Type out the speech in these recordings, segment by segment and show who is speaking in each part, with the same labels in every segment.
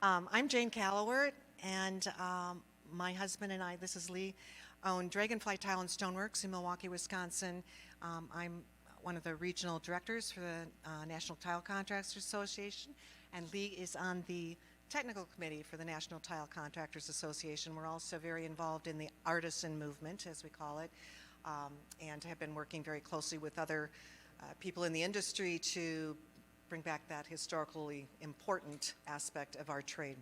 Speaker 1: I'm Jane Callowert, and my husband and I, this is Lee, own Dragonfly Tile and Stoneworks in Milwaukee, Wisconsin. I'm one of the regional directors for the National Tile Contractors Association, and Lee is on the technical committee for the National Tile Contractors Association. We're also very involved in the artisan movement, as we call it, and have been working very closely with other people in the industry to bring back that historically important aspect of our trade.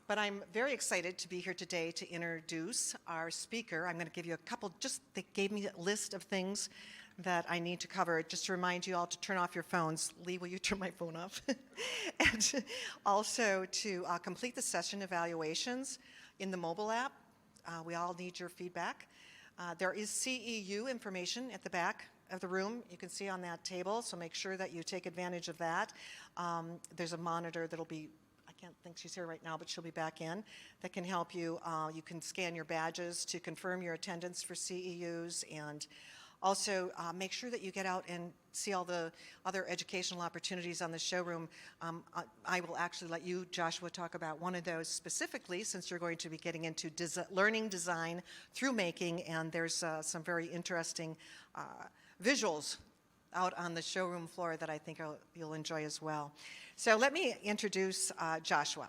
Speaker 1: But I'm very excited to be here today to introduce our speaker. I'm going to give you a couple, they gave me a list of things that I need to cover. Just to remind you all to turn off your phones. Lee, will you turn my phone off? And also to complete the session evaluations in the mobile app. We all need your feedback. There is CEU information at the back of the room. You can see on that table, so make sure that you take advantage of that. There's a monitor that'll be, I can't think she's here right now, but she'll be back in, that can help you. You can scan your badges to confirm your attendance for CEUs, and also make sure that you get out and see all the other educational opportunities on the showroom. I will actually let you, Joshua, talk about one of those specifically, since you're going to be getting into learning design through making, and there's some very interesting visuals out on the showroom floor that I think you'll enjoy as well. So let me introduce Joshua.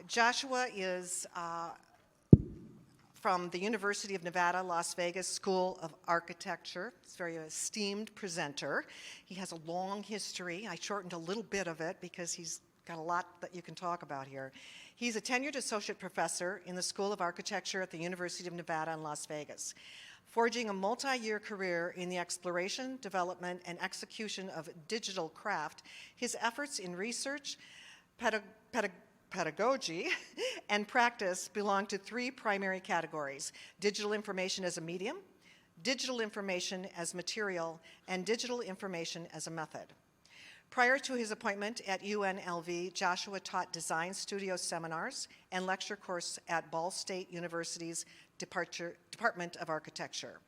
Speaker 1: Joshua is from the University of Nevada, Las Vegas School of Architecture. He's a very esteemed presenter. He has a long history. I shortened a little bit of it because he's got a lot that you can talk about here. He's a tenured associate professor in the School of Architecture at the University of Nevada in Las Vegas, forging a multi-year career in the exploration, development, and execution of digital craft. His efforts in research, pedagogy, and practice belong to three primary categories: digital information as a medium, digital information as material, and digital information as a method. Prior to his appointment at UNLV, Joshua taught design studio seminars and lecture course at Ball State University's Department of Architecture.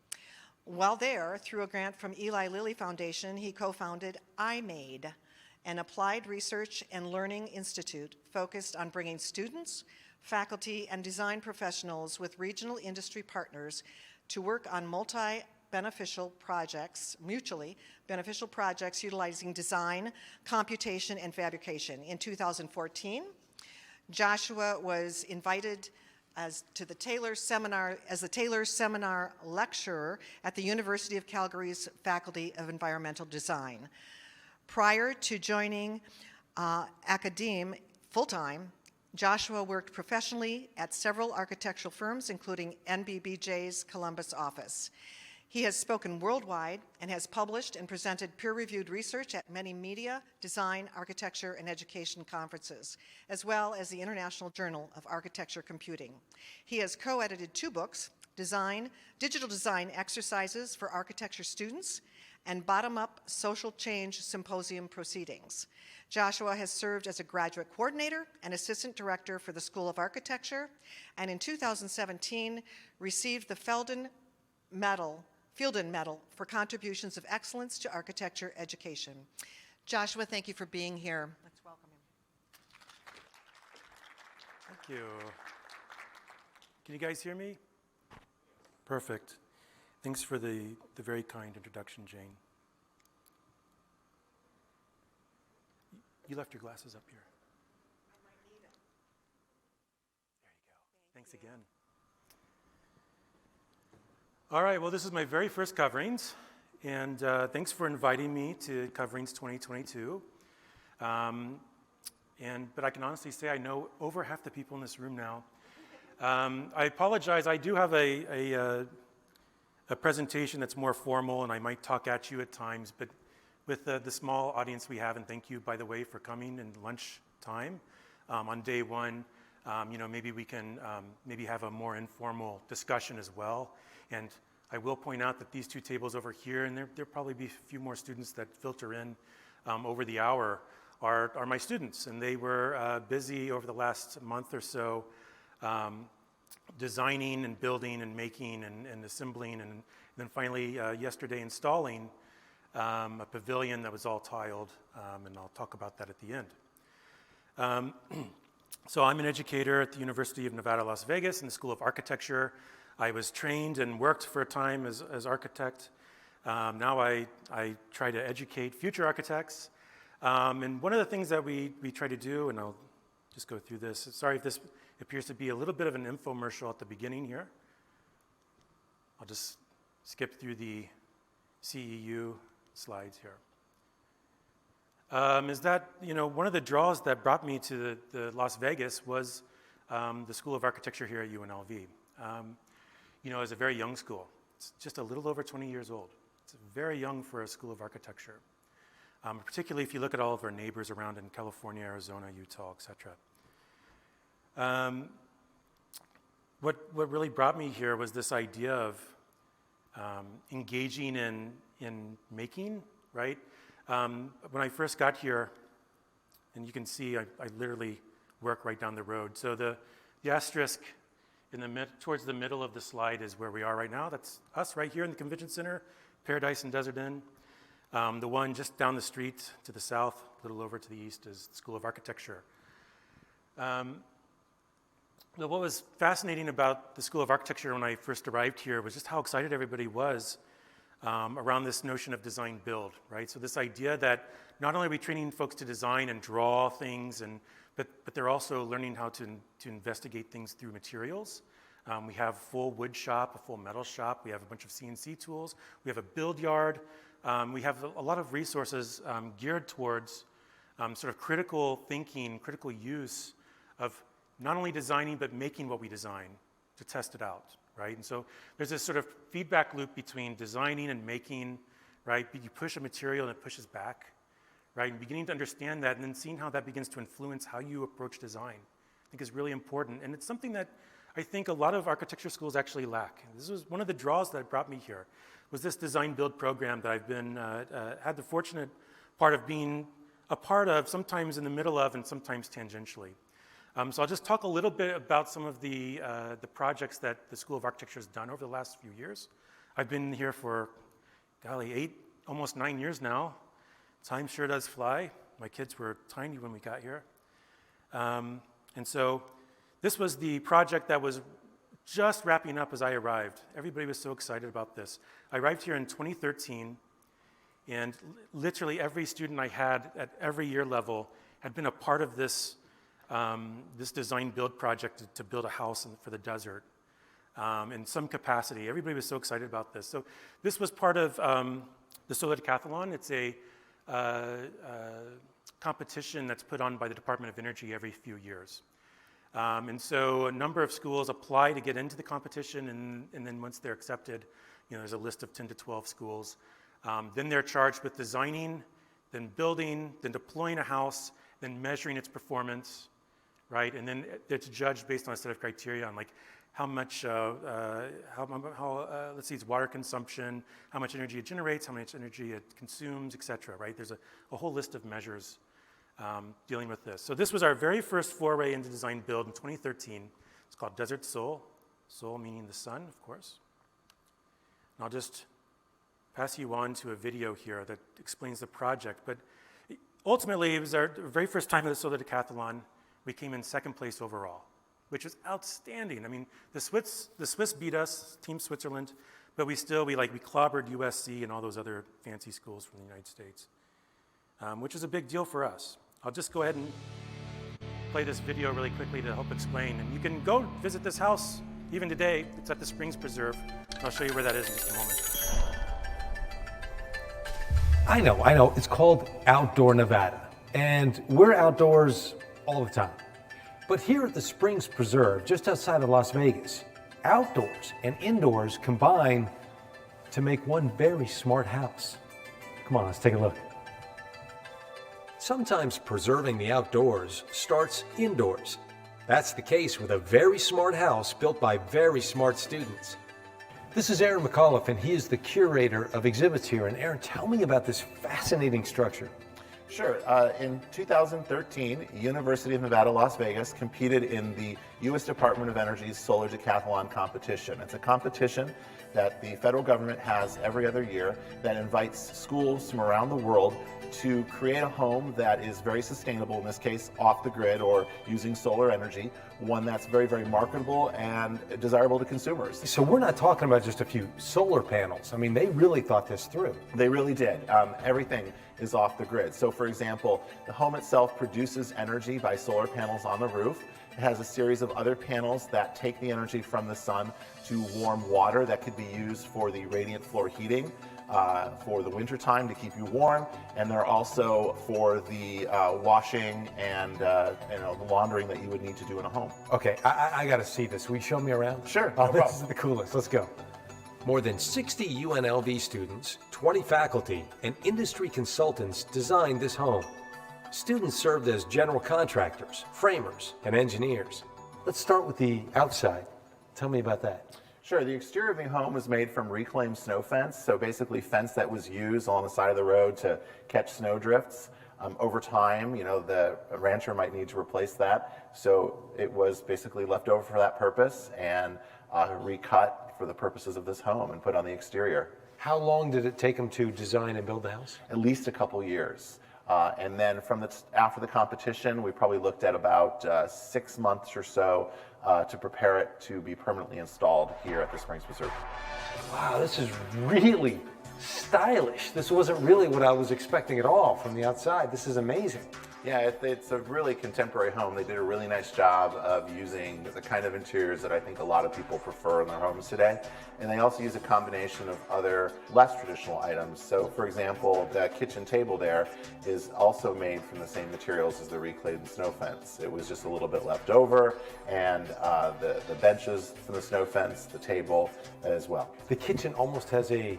Speaker 1: While there, through a grant from Eli Lilly Foundation, he co-founded iMade, an applied research and learning institute focused on bringing students, faculty, and design professionals with regional industry partners to work on mutually beneficial projects utilizing design, computation, and fabrication. In 2014, Joshua was invited as the Taylor Seminar lecturer at the University of Calgary's Faculty of Environmental Design. Prior to joining academe full-time, Joshua worked professionally at several architectural firms, including NBBJ's Columbus office. He has spoken worldwide and has published and presented peer-reviewed research at many media, design, architecture, and education conferences, as well as the International Journal of Architecture Computing. He has co-edited 2 books, Digital Design Exercises for Architecture Students, and Bottom-Up Social Change Symposium Proceedings. Joshua has served as a graduate coordinator and assistant director for the School of Architecture, and in 2017 received the Fielden Medal for contributions of excellence to architecture education. Joshua, thank you for being here. Let's welcome him.
Speaker 2: Thank you. Can you guys hear me? Perfect. Thanks for the very kind introduction, Jane. You left your glasses up here.
Speaker 1: I might need it.
Speaker 2: There you go. Thanks again. All right, well, this is my very first coverings, and thanks for inviting me to Coverings 2022. But I can honestly say I know over half the people in this room now. I apologize, I do have a presentation that's more formal, and I might talk at you at times, but with the small audience we have, and thank you, by the way, for coming in lunch time on day one, maybe we can maybe have a more informal discussion as well. And I will point out that these 2 tables over here, and there'll probably be a few more students that filter in over the hour, are my students, and they were busy over the last month or so designing and building and making and assembling, and then finally yesterday installing a pavilion that was all tiled, and I'll talk about that at the end. So I'm an educator at the University of Nevada, Las Vegas in the School of Architecture. I was trained and worked for a time as architect. Now I try to educate future architects. And one of the things that we try to do, and I'll just go through this. Sorry if this appears to be a little bit of an infomercial at the beginning here. I'll just skip through the CEU slides here. Is that, one of the draws that brought me to the Las Vegas was the School of Architecture here at UNLV. It's a very young school. It's just a little over 20 years old. It's very young for a School of Architecture, particularly if you look at all of our neighbors around in California, Arizona, Utah, et cetera. What really brought me here was this idea of engaging in making, right? When I first got here, and you can see I literally work right down the road. So the asterisk towards the middle of the slide is where we are right now. That's us right here in the Convention Center, Paradise and Desert Inn. The one just down the street to the south, a little over to the east, is the School of Architecture. What was fascinating about the School of Architecture when I first arrived here was just how excited everybody was around this notion of design build, right? So this idea that not only are we training folks to design and draw things, but they're also learning how to investigate things through materials. We have a full wood shop, a full metal shop. We have a bunch of CNC tools. We have a build yard. We have a lot of resources geared towards sort of critical thinking, critical use of not only designing, but making what we design to test it out, right? And so there's this sort of feedback loop between designing and making, right? You push a material and it pushes back, right? And beginning to understand that and then seeing how that begins to influence how you approach design, I think is really important. And it's something that I think a lot of architecture schools actually lack. This was one of the draws that brought me here, was this design build program that I've been, had the fortunate part of being a part of, sometimes in the middle of, and sometimes tangentially. So I'll just talk a little bit about some of the projects that the School of Architecture has done over the last few years. I've been here for, golly, almost 9 years now. Time sure does fly. My kids were tiny when we got here. And so this was the project that was just wrapping up as I arrived. Everybody was so excited about this. I arrived here in 2013, and literally every student I had at every year level had been a part of this this design build project to build a house for the desert in some capacity. Everybody was so excited about this. So this was part of the Solar Decathlon. It's a competition that's put on by the Department of Energy every few years. And so a number of schools apply to get into the competition, and then once they're accepted, there's a list of 10 to 12 schools. Then they're charged with designing, then building, then deploying a house, then measuring its performance, right? And then it's judged based on a set of criteria on like how much, let's see, it's water consumption, how much energy it generates, how much energy it consumes, et cetera, right? There's a whole list of measures dealing with this. So this was our very first foray into design build in 2013. It's called Desert Sol, Sol meaning the sun, of course. And I'll just pass you on to a video here that explains the project. But ultimately, it was our very first time at the Solar Decathlon. We came in second place overall, which was outstanding. I mean, the Swiss beat us, Team Switzerland, but we clobbered USC and all those other fancy schools from the United States, which is a big deal for us. I'll just go ahead and play this video really quickly to help explain. And you can go visit this house even today. It's at the Springs Preserve. I'll show you where that is in just a moment.
Speaker 3: I know. It's called Outdoor Nevada, and we're outdoors all the time. But here at the Springs Preserve, just outside of Las Vegas, outdoors and indoors combine to make one very smart house. Come on, let's take a look. Sometimes preserving the outdoors starts indoors. That's the case with a very smart house built by very smart students. This is Aaron McAuliffe, and he is the curator of exhibits here. And Aaron, tell me about this fascinating structure.
Speaker 4: Sure. In 2013, University of Nevada, Las Vegas competed in the U.S. Department of Energy's Solar Decathlon competition. It's a competition that the federal government has every other year that invites schools from around the world to create a home that is very sustainable, in this case off the grid or using solar energy, one that's very, very marketable and desirable to consumers.
Speaker 3: So we're not talking about just a few solar panels. I mean, they really thought this through.
Speaker 4: They really did. Everything is off the grid. So for example, the home itself produces energy by solar panels on the roof. It has a series of other panels that take the energy from the sun to warm water that could be used for the radiant floor heating for the winter time to keep you warm, and they're also for the washing and the laundering that you would need to do in a home.
Speaker 3: Okay, I got to see this. Will you show me around?
Speaker 4: Sure,
Speaker 3: Oh,
Speaker 4: no
Speaker 3: this
Speaker 4: problem.
Speaker 3: is the coolest. Let's go. More than 60 UNLV students, 20 faculty, and industry consultants designed this home. Students served as general contractors, framers, and engineers. Let's start with the outside. Tell me about that.
Speaker 4: Sure, the exterior of the home was made from reclaimed snow fence, so basically fence that was used along the side of the road to catch snow drifts. Over time, the rancher might need to replace that, so it was basically left over for that purpose and recut for the purposes of this home and put on the exterior.
Speaker 3: How long did it take them to design and build the house?
Speaker 4: At least a couple years. And then after the competition, we probably looked at about 6 months or so to prepare it to be permanently installed here at the Springs Preserve.
Speaker 3: Wow, this is really stylish. This wasn't really what I was expecting at all from the outside. This is amazing.
Speaker 4: Yeah, it's a really contemporary home. They did a really nice job of using the kind of interiors that I think a lot of people prefer in their homes today. And they also use a combination of other less traditional items. So for example, the kitchen table there is also made from the same materials as the reclaimed snow fence. It was just a little bit left over, and the benches from the snow fence, the table as well.
Speaker 3: The kitchen almost has a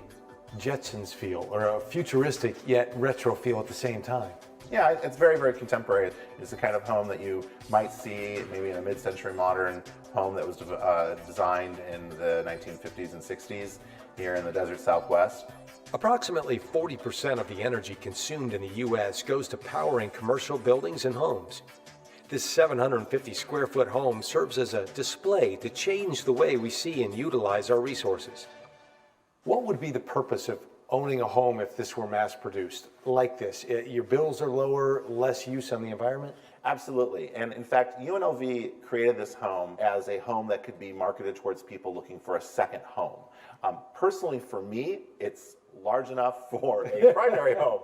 Speaker 3: Jetsons feel, or a futuristic yet retro feel at the same time.
Speaker 4: Yeah, it's very, very contemporary. It's the kind of home that you might see maybe in a mid-century modern home that was designed in the 1950s and 60s here in the desert Southwest.
Speaker 3: Approximately 40% of the energy consumed in the U.S. goes to powering commercial buildings and homes. This 750 square foot home serves as a display to change the way we see and utilize our resources. What would be the purpose of owning a home if this were mass produced like this? Your bills are lower, less use on the environment?
Speaker 4: Absolutely. And in fact, UNLV created this home as a home that could be marketed towards people looking for a second home. Personally, for me, it's large enough for a primary home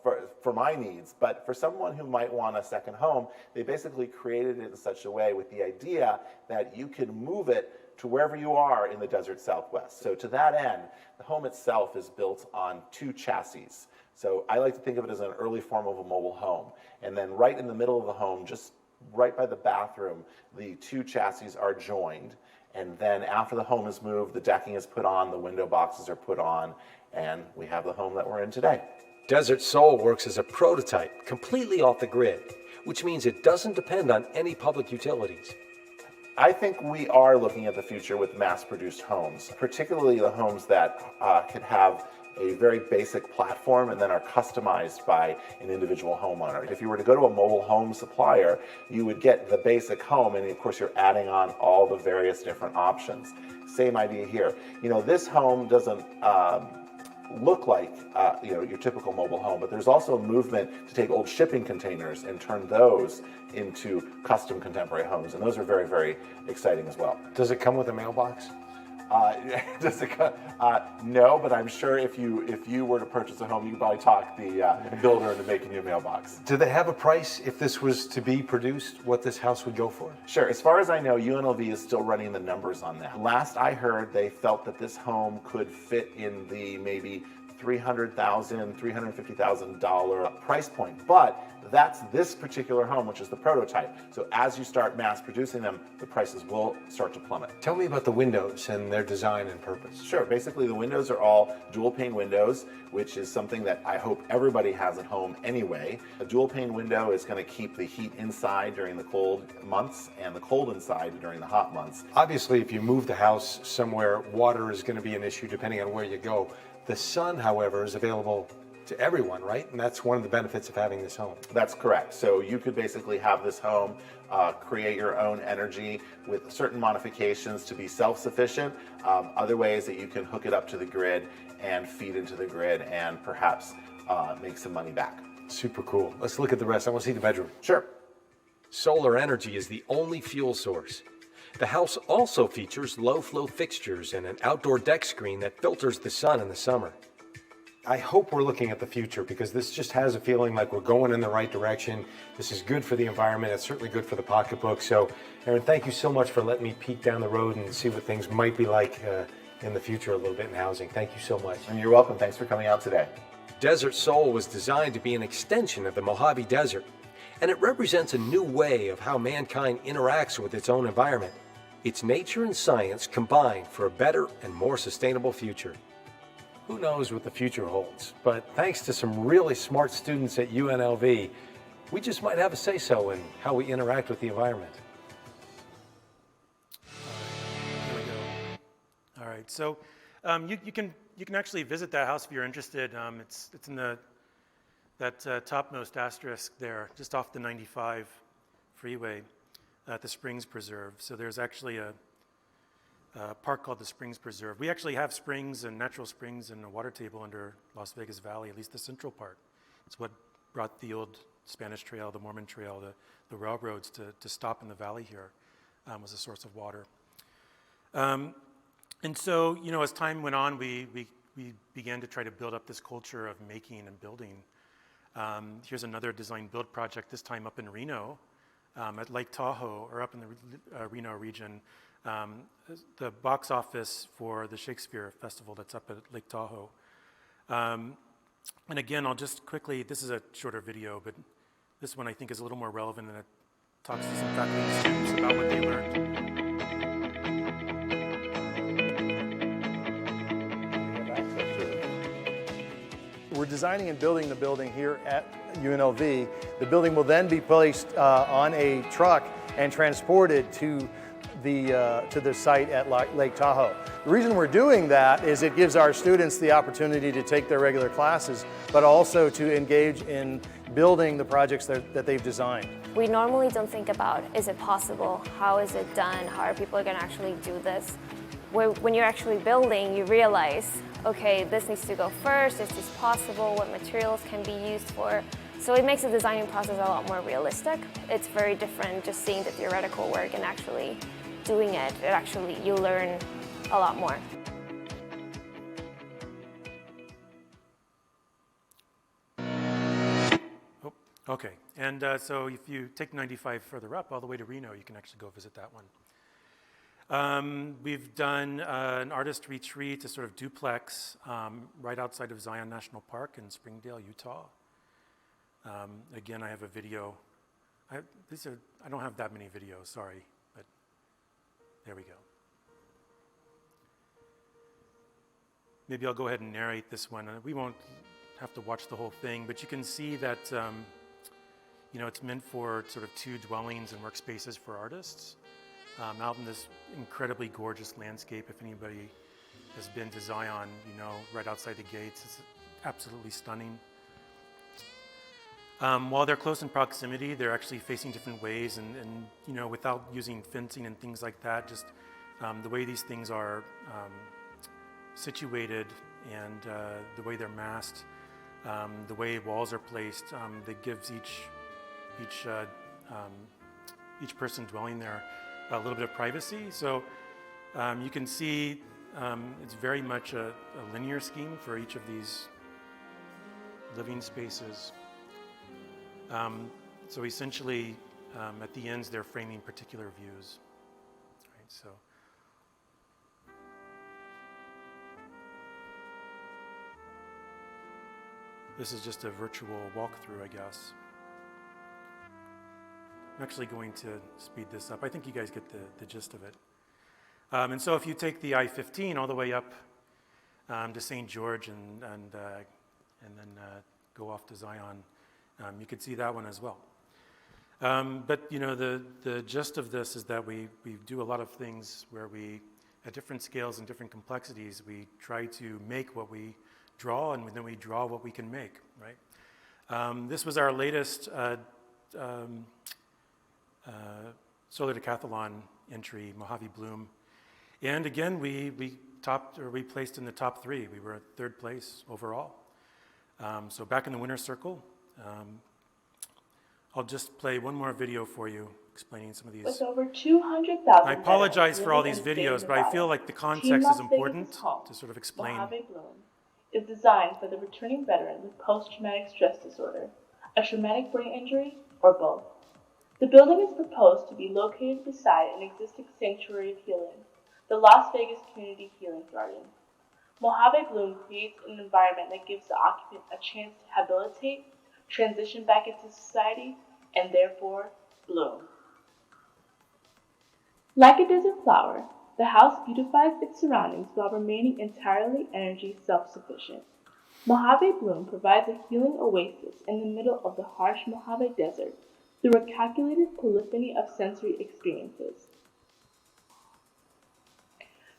Speaker 4: for my needs. But for someone who might want a second home, they basically created it in such a way with the idea that you can move it to wherever you are in the desert Southwest. So to that end, the home itself is built on 2 chassis. So I like to think of it as an early form of a mobile home. And then right in the middle of the home, just right by the bathroom, the 2 chassis are joined. And then after the home is moved, the decking is put on, the window boxes are put on, and we have the home that we're in today.
Speaker 3: Desert Soul works as a prototype, completely off the grid, which means it doesn't depend on any public utilities.
Speaker 4: I think we are looking at the future with mass-produced homes, particularly the homes that could have a very basic platform and then are customized by an individual homeowner. If you were to go to a mobile home supplier, you would get the basic home, and of course you're adding on all the various different options. Same idea here. This home doesn't look like your typical mobile home, but there's also a movement to take old shipping containers and turn those into custom contemporary homes, and those are very, very exciting as well.
Speaker 3: Does it come with a mailbox?
Speaker 4: No, but I'm sure if you were to purchase a home, you could probably talk the builder into making you a mailbox.
Speaker 3: Do they have a price if this was to be produced, what this house would go for?
Speaker 4: Sure. As far as I know, UNLV is still running the numbers on that. Last I heard, they felt that this home could fit in the maybe $300,000, $350,000 price point, but that's this particular home, which is the prototype. So as you start mass producing them, the prices will start to plummet.
Speaker 3: Tell me about the windows and their design and purpose.
Speaker 4: Sure. Basically, the windows are all dual pane windows, which is something that I hope everybody has at home anyway. A dual pane window is going to keep the heat inside during the cold months and the cold inside during the hot months.
Speaker 3: Obviously, if you move the house somewhere, water is going to be an issue depending on where you go. The sun, however, is available to everyone, right? And that's one of the benefits of having this home.
Speaker 4: That's correct. So you could basically have this home, create your own energy with certain modifications to be self-sufficient. Other ways that you can hook it up to the grid and feed into the grid and perhaps make some money back.
Speaker 3: Super cool. Let's look at the rest. I want to see the bedroom.
Speaker 4: Sure.
Speaker 3: Solar energy is the only fuel source. The house also features low-flow fixtures and an outdoor deck screen that filters the sun in the summer. I hope we're looking at the future because this just has a feeling like we're going in the right direction. This is good for the environment. It's certainly good for the pocketbook. So, Aaron, thank you so much for letting me peek down the road and see what things might be like in the future a little bit in housing. Thank you so much.
Speaker 4: And you're welcome. Thanks for coming out today.
Speaker 3: Desert Soul was designed to be an extension of the Mojave Desert, and it represents a new way of how mankind interacts with its own environment. It's nature and science combined for a better and more sustainable future. Who knows what the future holds, but thanks to some really smart students at UNLV, we just might have a say-so in how we interact with the environment.
Speaker 2: Here we go. All right, so you can actually visit that house if you're interested. It's in that topmost asterisk there, just off the 95 freeway at the Springs Preserve. So there's actually a park called the Springs Preserve. We actually have springs and natural springs and a water table under Las Vegas Valley, at least the central part. It's what brought the old Spanish Trail, the Mormon Trail, the railroads to stop in the valley here, was a source of water. And so, you know, as time went on, we began to try to build up this culture of making and building. Here's another design build project, this time up in Reno, at Lake Tahoe, or up in the Reno region. The box office for the Shakespeare Festival that's up at Lake Tahoe. And again, I'll just quickly, this is a shorter video, but this one I think is a little more relevant, and it talks to some faculty and students about what they learned.
Speaker 5: We're designing and building the building here at UNLV. The building will then be placed on a truck and transported to the site at Lake Tahoe. The reason we're doing that is it gives our students the opportunity to take their regular classes, but also to engage in building the projects that they've designed.
Speaker 6: We normally don't think about, is it possible? How is it done? How are people going to actually do this? When you're actually building, you realize, okay, this needs to go first, is this possible, what materials can be used for? So it makes the designing process a lot more realistic. It's very different just seeing the theoretical work and actually doing it. You learn a lot more.
Speaker 2: Oh, okay. And so if you take 95 further up, all the way to Reno, you can actually go visit that one. We've done an artist retreat, a sort of duplex, right outside of Zion National Park in Springdale, Utah. Again, I have a video. I don't have that many videos, sorry, but there we go. Maybe I'll go ahead and narrate this one. We won't have to watch the whole thing, but you can see that you know, it's meant for sort of two dwellings and workspaces for artists. Out in this incredibly gorgeous landscape. If anybody has been to Zion, you know, right outside the gates, it's absolutely stunning. While they're close in proximity, they're actually facing different ways, and you know, without using fencing and things like that, just the way these things are situated and the way they're massed, the way walls are placed, that gives each person dwelling there a little bit of privacy. So you can see it's very much a linear scheme for each of these living spaces. So essentially, at the ends, they're framing particular views. Right, so. This is just a virtual walkthrough, I guess. I'm actually going to speed this up. I think you guys get the gist of it. And so if you take the I-15 all the way up to St. George and then go off to Zion, you could see that one as well. But you know, the gist of this is that we do a lot of things where we, at different scales and different complexities, we try to make what we draw, and then we draw what we can make, right? This was our latest solar decathlon entry, Mojave Bloom. And again, we placed in the top 3. We were at 3rd place overall. So back in the winner's circle. I'll just play one more video for you explaining some of these.
Speaker 7: With over 200,000
Speaker 2: I apologize for all these
Speaker 7: veterans living in
Speaker 2: videos, but I feel
Speaker 7: Nevada,
Speaker 2: like the
Speaker 7: Team
Speaker 2: context
Speaker 7: Las
Speaker 2: is
Speaker 7: Vegas'
Speaker 2: important
Speaker 7: home,
Speaker 2: to sort of explain.
Speaker 7: Mojave Bloom, is designed for the returning veteran with post-traumatic stress disorder, a traumatic brain injury, or both. The building is proposed to be located beside an existing sanctuary of healing, the Las Vegas Community Healing Garden. Mojave Bloom creates an environment that gives the occupant a chance to habilitate, transition back into society, and therefore bloom. Like a desert flower, the house beautifies its surroundings while remaining entirely energy self-sufficient. Mojave Bloom provides a healing oasis in the middle of the harsh Mojave Desert through a calculated polyphony of sensory experiences.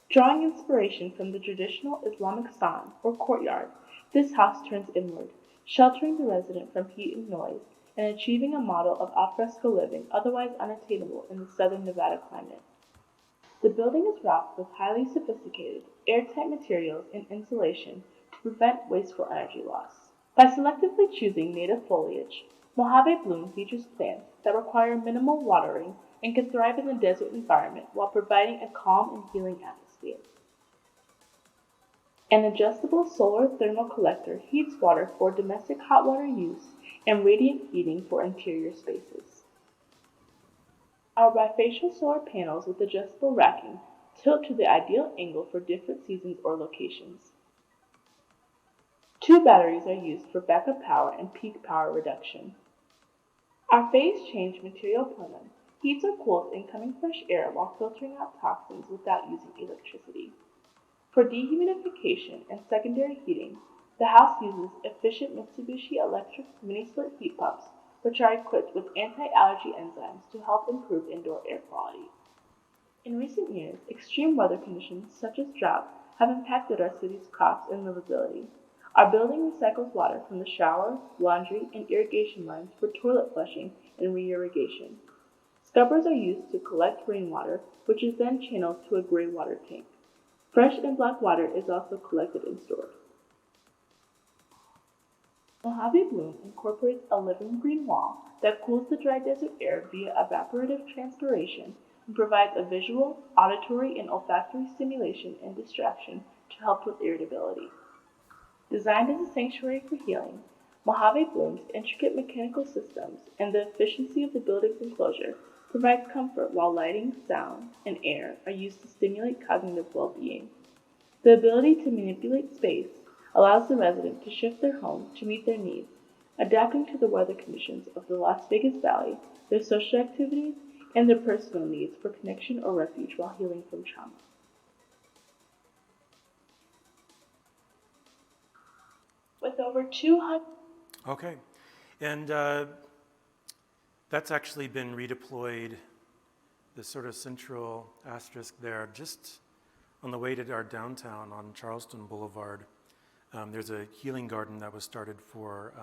Speaker 7: Drawing inspiration from the traditional Islamic san, or courtyard, this house turns inward, sheltering the resident from heat and noise, and achieving a model of alfresco living otherwise unattainable in the southern Nevada climate. The building is wrapped with highly sophisticated, airtight materials and insulation to prevent wasteful energy loss. By selectively choosing native foliage, Mojave Bloom features plants that require minimal watering and can thrive in the desert environment while providing a calm and healing atmosphere. An adjustable solar thermal collector heats water for domestic hot water use and radiant heating for interior spaces. Our bifacial solar panels with adjustable racking tilt to the ideal angle for different seasons or locations. 2 batteries are used for backup power and peak power reduction. Our phase change material plenum heats or cools incoming fresh air while filtering out toxins without using electricity. For dehumidification and secondary heating, the house uses efficient Mitsubishi electric mini-split heat pumps, which are equipped with anti-allergy enzymes to help improve indoor air quality. In recent years, extreme weather conditions such as drought have impacted our city's crops and livability. Our building recycles water from the shower, laundry, and irrigation lines for toilet flushing and re-irrigation. Scuppers are used to collect rainwater, which is then channeled to a gray water tank. Fresh and black water is also collected and stored. Mojave Bloom incorporates a living green wall that cools the dry desert air via evaporative transpiration and provides a visual, auditory, and olfactory stimulation and distraction to help with irritability. Designed as a sanctuary for healing, Mojave Bloom's intricate mechanical systems and the efficiency of the building's enclosure provides comfort while lighting, sound, and air are used to stimulate cognitive well-being. The ability to manipulate space allows the resident to shift their home to meet their needs, adapting to the weather conditions of the Las Vegas Valley, their social activities, and their personal needs for connection or refuge while healing from trauma. With over 200...
Speaker 2: Okay, and that's actually been redeployed, the sort of central asterisk there, just on the way to our downtown on Charleston Boulevard. There's a healing garden that was started for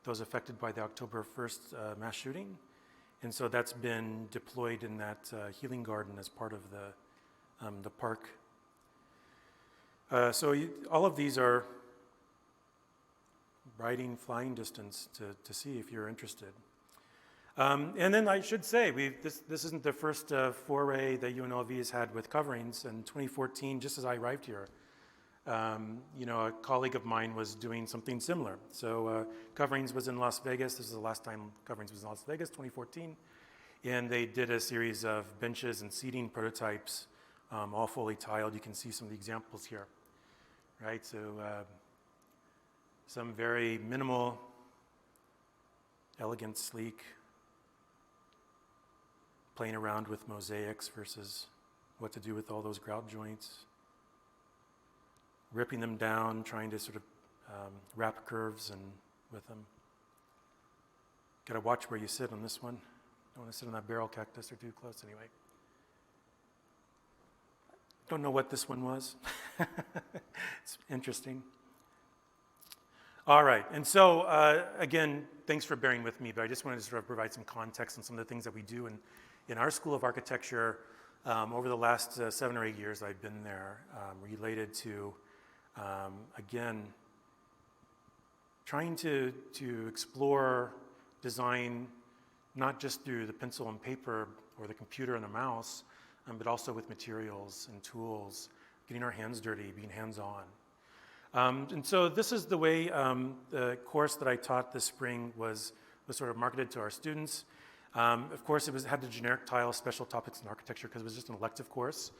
Speaker 2: those affected by the October 1st mass shooting. And so that's been deployed in that healing garden as part of the park. All of these are riding, flying distance to see if you're interested. And then I should say, this isn't the first foray that UNLV has had with coverings. In 2014, just as I arrived here, a colleague of mine was doing something similar. So coverings was in Las Vegas. This is the last time coverings was in Las Vegas, 2014. And they did a series of benches and seating prototypes, all fully tiled. You can see some of the examples here, right? So some very minimal, elegant, sleek, playing around with mosaics versus what to do with all those grout joints, ripping them down, trying to sort of wrap curves and with them. Got to watch where you sit on this one. Don't want to sit on that barrel cactus or too close anyway. Don't know what this one was. It's interesting. All right, and so again, thanks for bearing with me, but I just wanted to sort of provide some context on some of the things that we do in our School of Architecture over the last 7 or 8 years I've been there, related to, again, trying to explore design not just through the pencil and paper or the computer and the mouse, but also with materials and tools, getting our hands dirty, being hands-on. And so this is the way the course that I taught this spring was sort of marketed to our students. Of course, it had the generic title, Special Topics in Architecture, because it was just an elective course.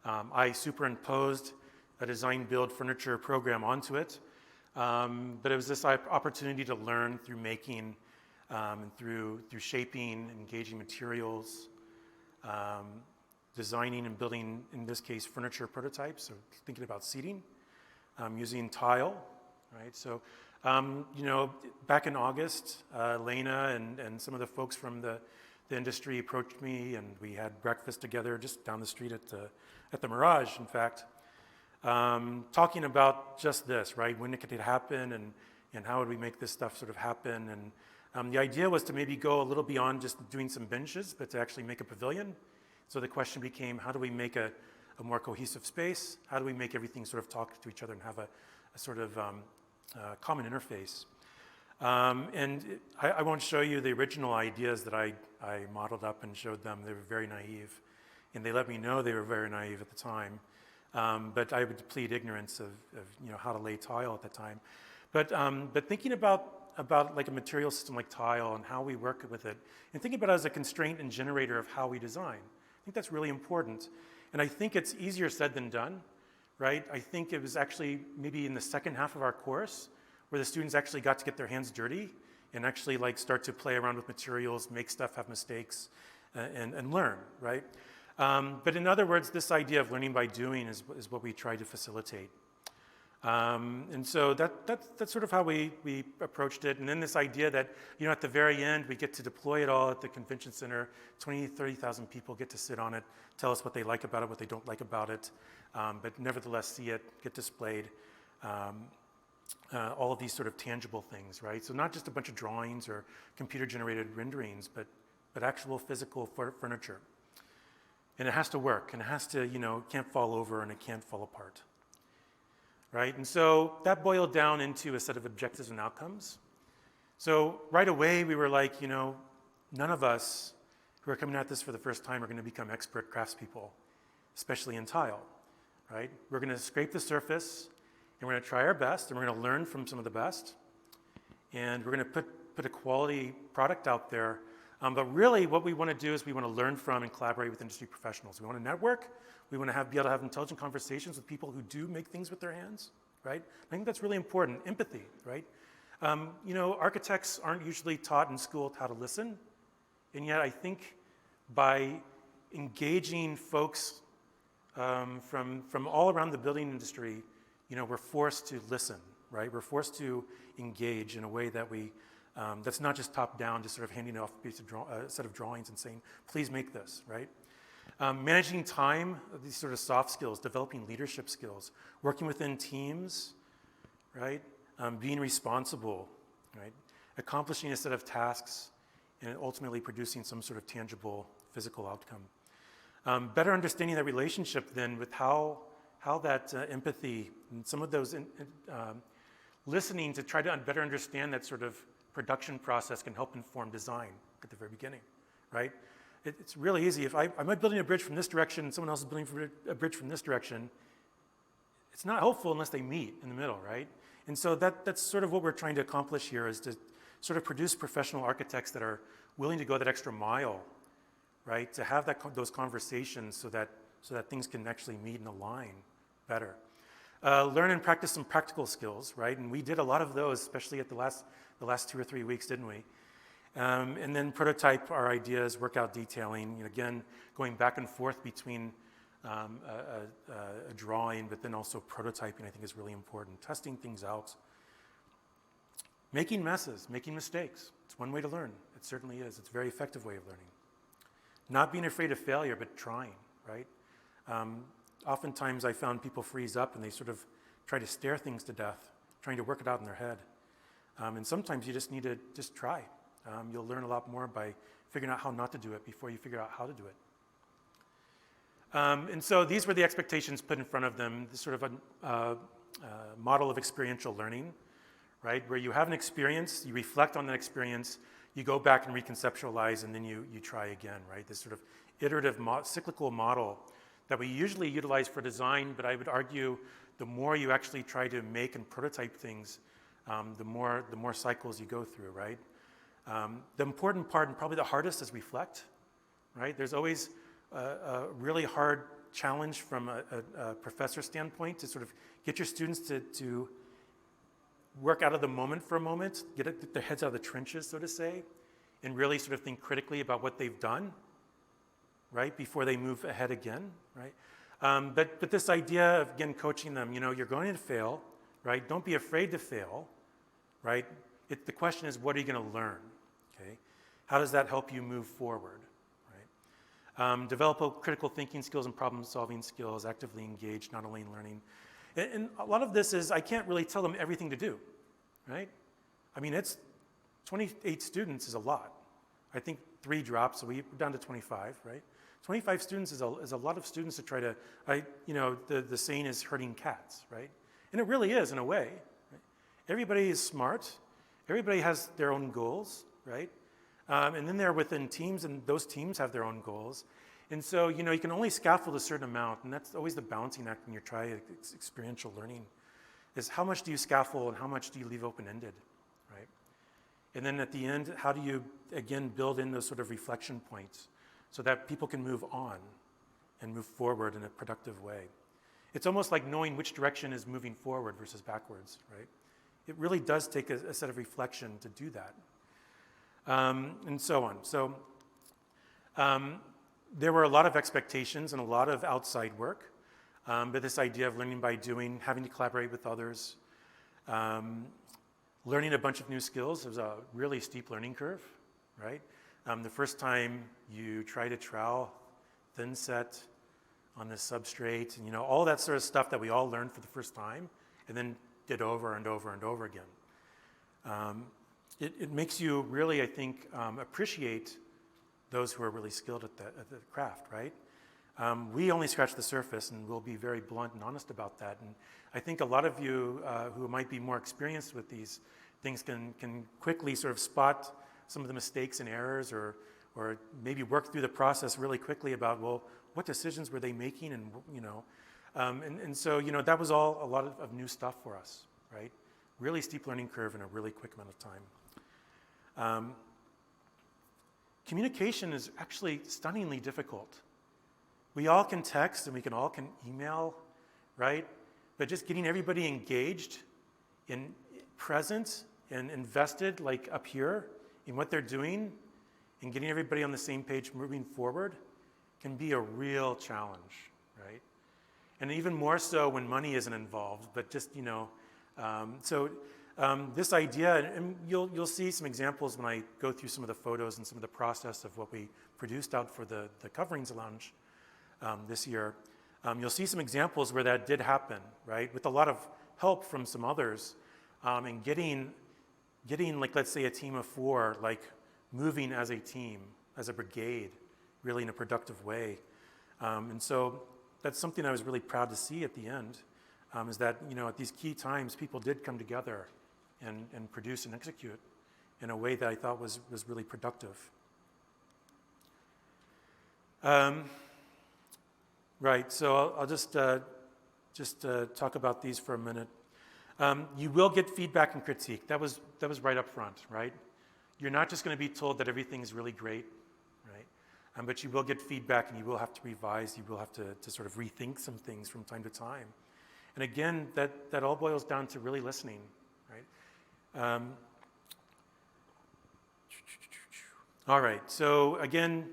Speaker 2: I superimposed a design, build, furniture program onto it. But it was this opportunity to learn through making, and through shaping, engaging materials, designing and building, in this case, furniture prototypes, so thinking about seating, using tile, right? So, you know, back in August, Lena and some of the folks from the industry approached me, and we had breakfast together just down the street at the Mirage, in fact, talking about just this, right? When could it happen, and how would we make this stuff sort of happen? And the idea was to maybe go a little beyond just doing some benches, but to actually make a pavilion. So the question became, how do we make a more cohesive space? How do we make everything sort of talk to each other and have a sort of common interface? I won't show you the original ideas that I modeled up and showed them. They were very naive, and they let me know they were very naive at the time. But I would plead ignorance of you know, how to lay tile at the time. But thinking about like a material system like tile and how we work with it, and thinking about it as a constraint and generator of how we design. I think that's really important. And I think it's easier said than done, right? I think it was actually maybe in the second half of our course where the students actually got to get their hands dirty and actually like start to play around with materials, make stuff, have mistakes, and learn, right? But in other words, this idea of learning by doing is what we try to facilitate. And so that's sort of how we approached it. And then this idea that, you know, at the very end, we get to deploy it all at the convention center. 20,000, 30,000 people get to sit on it, tell us what they like about it, what they don't like about it, but nevertheless see it, get displayed. All of these sort of tangible things, right? So not just a bunch of drawings or computer-generated renderings, but actual physical furniture. And it has to work, and it has to, you know, can't fall over and it can't fall apart. Right? And so that boiled down into a set of objectives and outcomes. So right away we were like, you know, none of us who are coming at this for the first time are going to become expert craftspeople, especially in tile, right? We're going to scrape the surface, and we're going to try our best, and we're going to learn from some of the best, and we're going to put a quality product out there. But really what we want to do is we want to learn from and collaborate with industry professionals. We want to network. We want to be able to have intelligent conversations with people who do make things with their hands, right? I think that's really important. Empathy, right? You know, architects aren't usually taught in school how to listen, and yet I think by engaging folks from all around the building industry, you know, we're forced to listen, right? We're forced to engage in a way that that's not just top down, just sort of handing off a set of drawings and saying, please make this, right? Managing time, these sort of soft skills, developing leadership skills, working within teams, right? Being responsible, right? Accomplishing a set of tasks and ultimately producing some sort of tangible physical outcome. Better understanding that relationship then with how that empathy and some of those listening to try to better understand that sort of production process can help inform design at the very beginning, right? It's really easy. If I'm building a bridge from this direction and someone else is building a bridge from this direction, it's not helpful unless they meet in the middle, right? And so that's sort of what we're trying to accomplish here, is to sort of produce professional architects that are willing to go that extra mile, right? To have those conversations so that things can actually meet and align better. Learn and practice some practical skills, right? And we did a lot of those, especially at the last 2 or 3 weeks, didn't we? And then prototype our ideas, work out detailing, again, going back and forth between a drawing, but then also prototyping, I think, is really important. Testing things out. Making messes, making mistakes. It's one way to learn. It certainly is. It's a very effective way of learning. Not being afraid of failure, but trying, right? Oftentimes I found people freeze up and they sort of try to stare things to death, trying to work it out in their head. And sometimes you just need to just try. You'll learn a lot more by figuring out how not to do it before you figure out how to do it. And so these were the expectations put in front of them, this sort of a model of experiential learning, right? Where you have an experience, you reflect on that experience, you go back and reconceptualize, and then you try again, right? This sort of iterative cyclical model that we usually utilize for design, but I would argue the more you actually try to make and prototype things, the more cycles you go through, right? The important part, and probably the hardest, is reflect, right? There's always a really hard challenge from a professor standpoint to sort of get your students to work out of the moment for a moment, get their heads out of the trenches, so to say, and really sort of think critically about what they've done, right, before they move ahead again, right? But this idea of, again, coaching them, you're going to fail, right? Don't be afraid to fail, right? The question is, what are you going to learn, okay? How does that help you move forward, right? Develop critical thinking skills and problem-solving skills, actively engaged, not only in learning. And a lot of this is, I can't really tell them everything to do, right? I mean, 28 students is a lot. I think 3 drops, so we're down to 25, right? 25 students is a lot of students to try to, the saying is herding cats, right? And it really is in a way. Right? Everybody is smart. Everybody has their own goals, right? And then they're within teams, and those teams have their own goals. And so, you can only scaffold a certain amount, and that's always the balancing act when you're trying experiential learning, is how much do you scaffold and how much do you leave open-ended, right? And then at the end, how do you, again, build in those sort of reflection points so that people can move on and move forward in a productive way? It's almost like knowing which direction is moving forward versus backwards, right? It really does take a set of reflection to do that, and so on. So there were a lot of expectations and a lot of outside work, but this idea of learning by doing, having to collaborate with others, learning a bunch of new skills. It was a really steep learning curve, right? The first time you try to trowel, thin set on this substrate, and all that sort of stuff that we all learned for the first time, and then did over and over and over again. It makes you really, I think, appreciate those who are really skilled at the craft, right? We only scratch the surface, and we'll be very blunt and honest about that. And I think a lot of you who might be more experienced with these things can quickly sort of spot some of the mistakes and errors, or maybe work through the process really quickly about, well, what decisions were they making, and and so that was all a lot of new stuff for us, right? Really steep learning curve in a really quick amount of time. Communication is actually stunningly difficult. We all can text and we all can email, right? But just getting everybody engaged and present and invested, like up here, in what they're doing, and getting everybody on the same page moving forward can be a real challenge, right? And even more so when money isn't involved, but just, this idea, and you'll see some examples when I go through some of the photos and some of the process of what we produced out for the Coverings Lounge this year. You'll see some examples where that did happen, right? With a lot of help from some others, and getting like, let's say, a team of 4, like moving as a team, as a brigade, really in a productive way. And so that's something I was really proud to see at the end, is that, at these key times, people did come together and produce and execute in a way that I thought was really productive. Right, so I'll just talk about these for a minute. You will get feedback and critique. That was right up front, right? You're not just going to be told that everything's really great, right? But you will get feedback, and you will have to revise. You will have to sort of rethink some things from time to time. And again, that all boils down to really listening, right? All right, so again,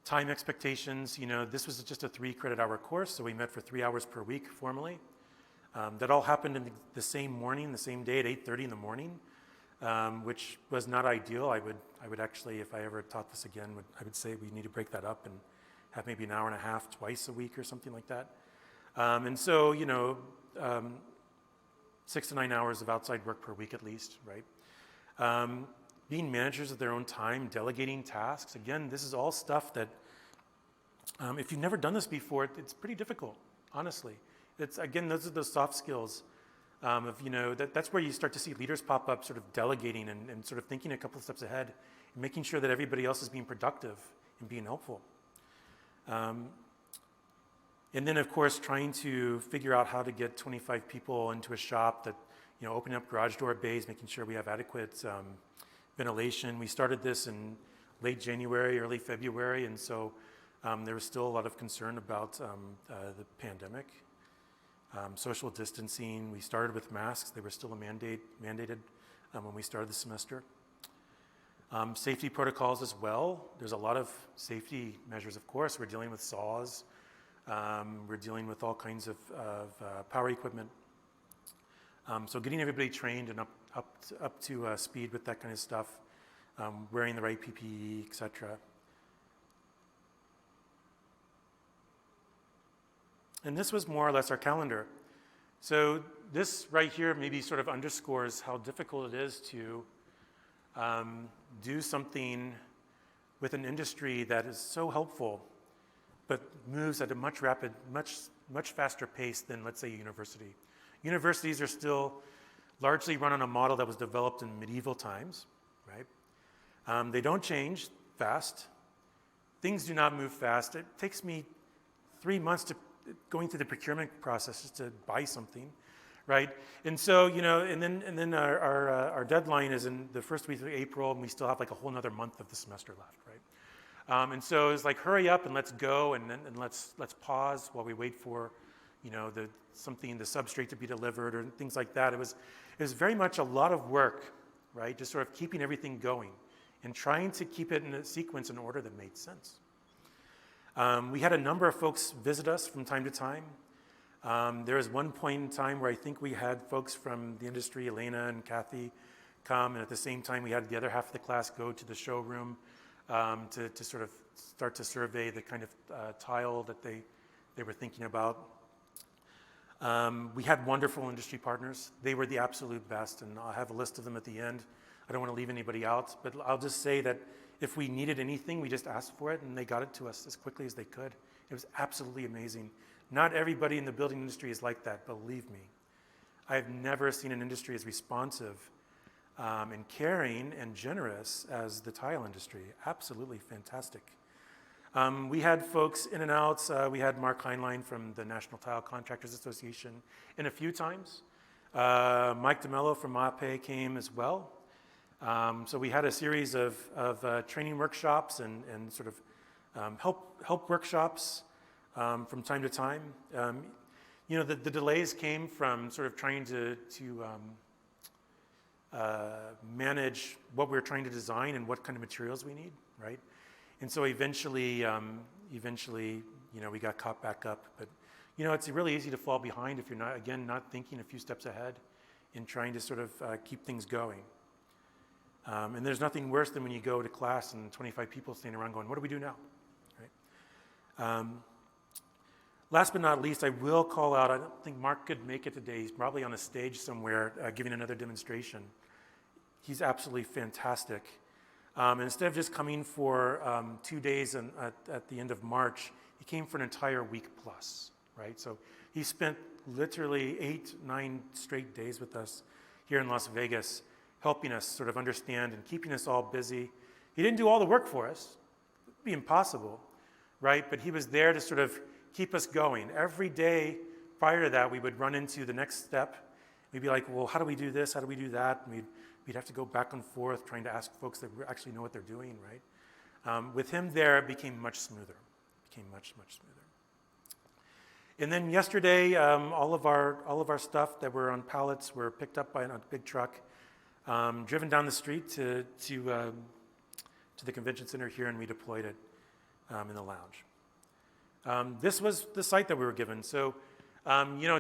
Speaker 2: time expectations. This was just a 3-credit-hour course, so we met for 3 hours per week formally. That all happened in the same morning, the same day at 8:30 in the morning, which was not ideal. I would actually, if I ever taught this again, I would say we need to break that up and have maybe an hour and a half twice a week or something like that. And so, 6 to 9 hours of outside work per week at least, right? Being managers of their own time, delegating tasks. Again, this is all stuff that if you've never done this before, it's pretty difficult, honestly. It's, again, those are those soft skills that's where you start to see leaders pop up, sort of delegating and sort of thinking a couple of steps ahead and making sure that everybody else is being productive and being helpful. And then, of course, trying to figure out how to get 25 people into a shop that, opening up garage door bays, making sure we have adequate ventilation. We started this in late January, early February, and so there was still a lot of concern about the pandemic. Social distancing, we started with masks. They were still mandated when we started the semester. Safety protocols as well. There's a lot of safety measures, of course. We're dealing with saws. We're dealing with all kinds of power equipment. So getting everybody trained and up to speed with that kind of stuff, wearing the right PPE, et cetera. And this was more or less our calendar. So this right here maybe sort of underscores how difficult it is to do something with an industry that is so helpful, but moves at a much faster pace than, let's say, a university. Universities are still largely run on a model that was developed in medieval times, right? They don't change fast. Things do not move fast. It takes me 3 months to going through the procurement process just to buy something, right? And so, and then our deadline is in the first week of April, and we still have like a whole another month of the semester left, right? And so it's like, hurry up and let's go, and let's pause while we wait for, the substrate to be delivered or things like that. It was very much a lot of work, right? Just sort of keeping everything going and trying to keep it in a sequence in order that made sense. We had a number of folks visit us from time to time. There was one point in time where I think we had folks from the industry, Elena and Kathy, come, and at the same time we had the other half of the class go to the showroom to sort of start to survey the kind of tile that they were thinking about. We had wonderful industry partners. They were the absolute best, and I'll have a list of them at the end. I don't want to leave anybody out, but I'll just say that if we needed anything, we just asked for it, and they got it to us as quickly as they could. It was absolutely amazing. Not everybody in the building industry is like that, believe me. I've never seen an industry as responsive and caring and generous as the tile industry. Absolutely fantastic. We had folks in and out. We had Mark Heinlein from the National Tile Contractors Association in a few times. Mike DeMello from MAPE came as well. So we had a series of training workshops and sort of help workshops from time to time. The delays came from sort of trying to manage what we're trying to design and what kind of materials we need, right? And so eventually, we got caught back up. But it's really easy to fall behind if you're not thinking a few steps ahead and trying to sort of keep things going. And there's nothing worse than when you go to class and 25 people standing around going, what do we do now? Right? Last but not least, I will call out, I don't think Mark could make it today. He's probably on a stage somewhere giving another demonstration. He's absolutely fantastic. And instead of just coming for 2 days at the end of March, he came for an entire week plus, right? So he spent literally 8-9 straight days with us here in Las Vegas, helping us sort of understand and keeping us all busy. He didn't do all the work for us. It'd be impossible, right? But he was there to sort of keep us going. Every day prior to that, we would run into the next step. We'd be like, well, how do we do this? How do we do that? And we'd have to go back and forth trying to ask folks that actually know what they're doing, right? With him there, it became much smoother. Much smoother. And then yesterday, all of our stuff that were on pallets were picked up by a big truck, driven down the street to the convention center here, and we deployed it in the lounge. This was the site that we were given. So,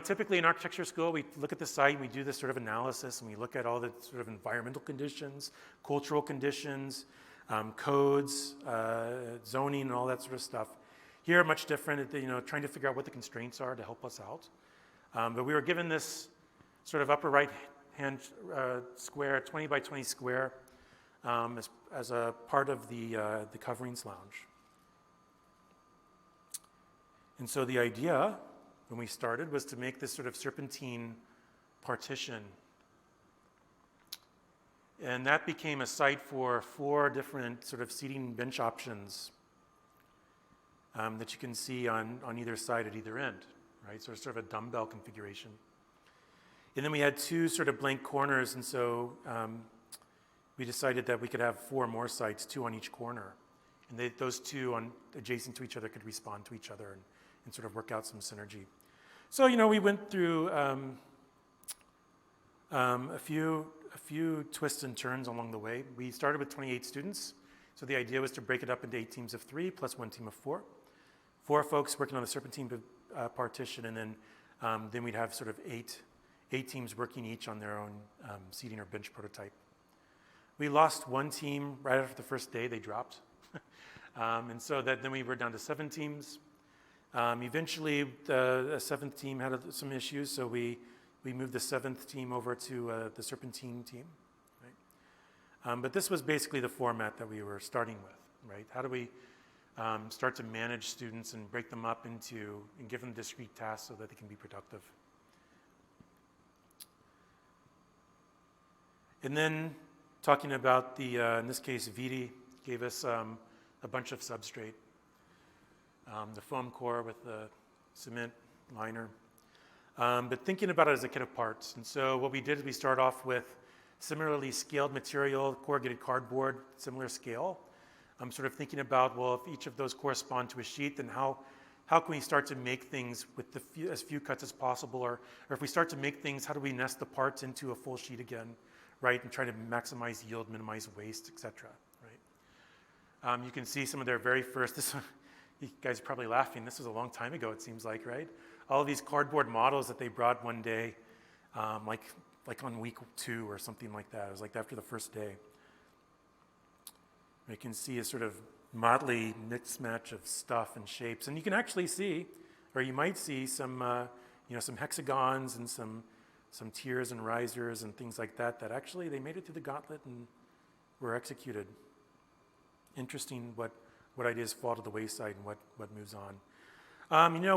Speaker 2: typically in architecture school, we look at the site, we do this sort of analysis, and we look at all the sort of environmental conditions, cultural conditions, codes, zoning, and all that sort of stuff. Here, much different, trying to figure out what the constraints are to help us out. But we were given this sort of upper right hand square, 20 by 20 square, as a part of the coverings lounge. And so the idea when we started was to make this sort of serpentine partition. And that became a site for 4 different sort of seating bench options that you can see on either side at either end, right? So it's sort of a dumbbell configuration. And then we had 2 sort of blank corners, and so we decided that we could have 4 more sites, 2 on each corner. And those 2 adjacent to each other could respond to each other and sort of work out some synergy. So, we went through a few twists and turns along the way. We started with 28 students. So the idea was to break it up into 8 teams of 3 plus 1 team of 4. 4 folks working on the serpentine partition, and then we'd have sort of 8 teams working each on their own seating or bench prototype. We lost 1 team right after the first day. They dropped. And so then we were down to 7 teams. Eventually, the 7th team had some issues, so we moved the 7th team over to the serpentine team. Right? But this was basically the format that we were starting with. Right? How do we start to manage students and break them up and give them discrete tasks so that they can be productive? And then talking about in this case, VD gave us a bunch of substrate. The foam core with the cement liner. But thinking about it as a kit of parts. And so what we did is we start off with similarly scaled material, corrugated cardboard, similar scale. I'm sort of thinking about, well, if each of those correspond to a sheet, then how can we start to make things with as few cuts as possible? Or if we start to make things, how do we nest the parts into a full sheet again, right? And try to maximize yield, minimize waste, et cetera, right? You can see some of their very first, you guys are probably laughing, this was a long time ago, it seems like, right? All of these cardboard models that they brought one day, like on week 2 or something like that. It was like after the first day. You can see a sort of motley mixed match of stuff and shapes. And you can actually see, or you might see some hexagons and some tiers and risers and things like that actually they made it through the gauntlet and were executed. Interesting what ideas fall to the wayside and what moves on.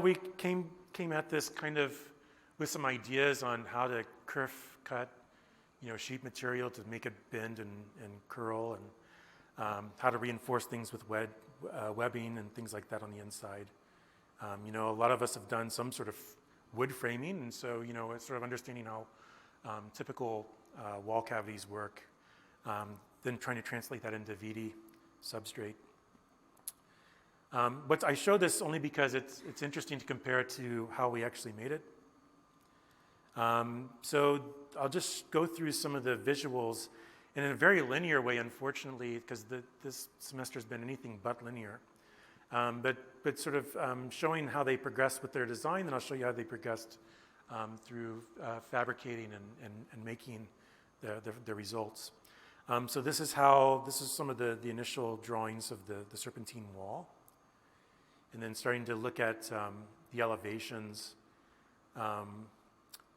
Speaker 2: We came at this kind of with some ideas on how to kerf cut, sheet material to make it bend and curl, and how to reinforce things with webbing and things like that on the inside. A lot of us have done some sort of wood framing, and so it's sort of understanding how typical wall cavities work, then trying to translate that into VD substrate. But I show this only because it's interesting to compare it to how we actually made it. So I'll just go through some of the visuals in a very linear way, unfortunately, because this semester has been anything but linear. But sort of showing how they progressed with their design, then I'll show you how they progressed through fabricating and making the results. So this is some of the initial drawings of the serpentine wall. And then starting to look at the elevations,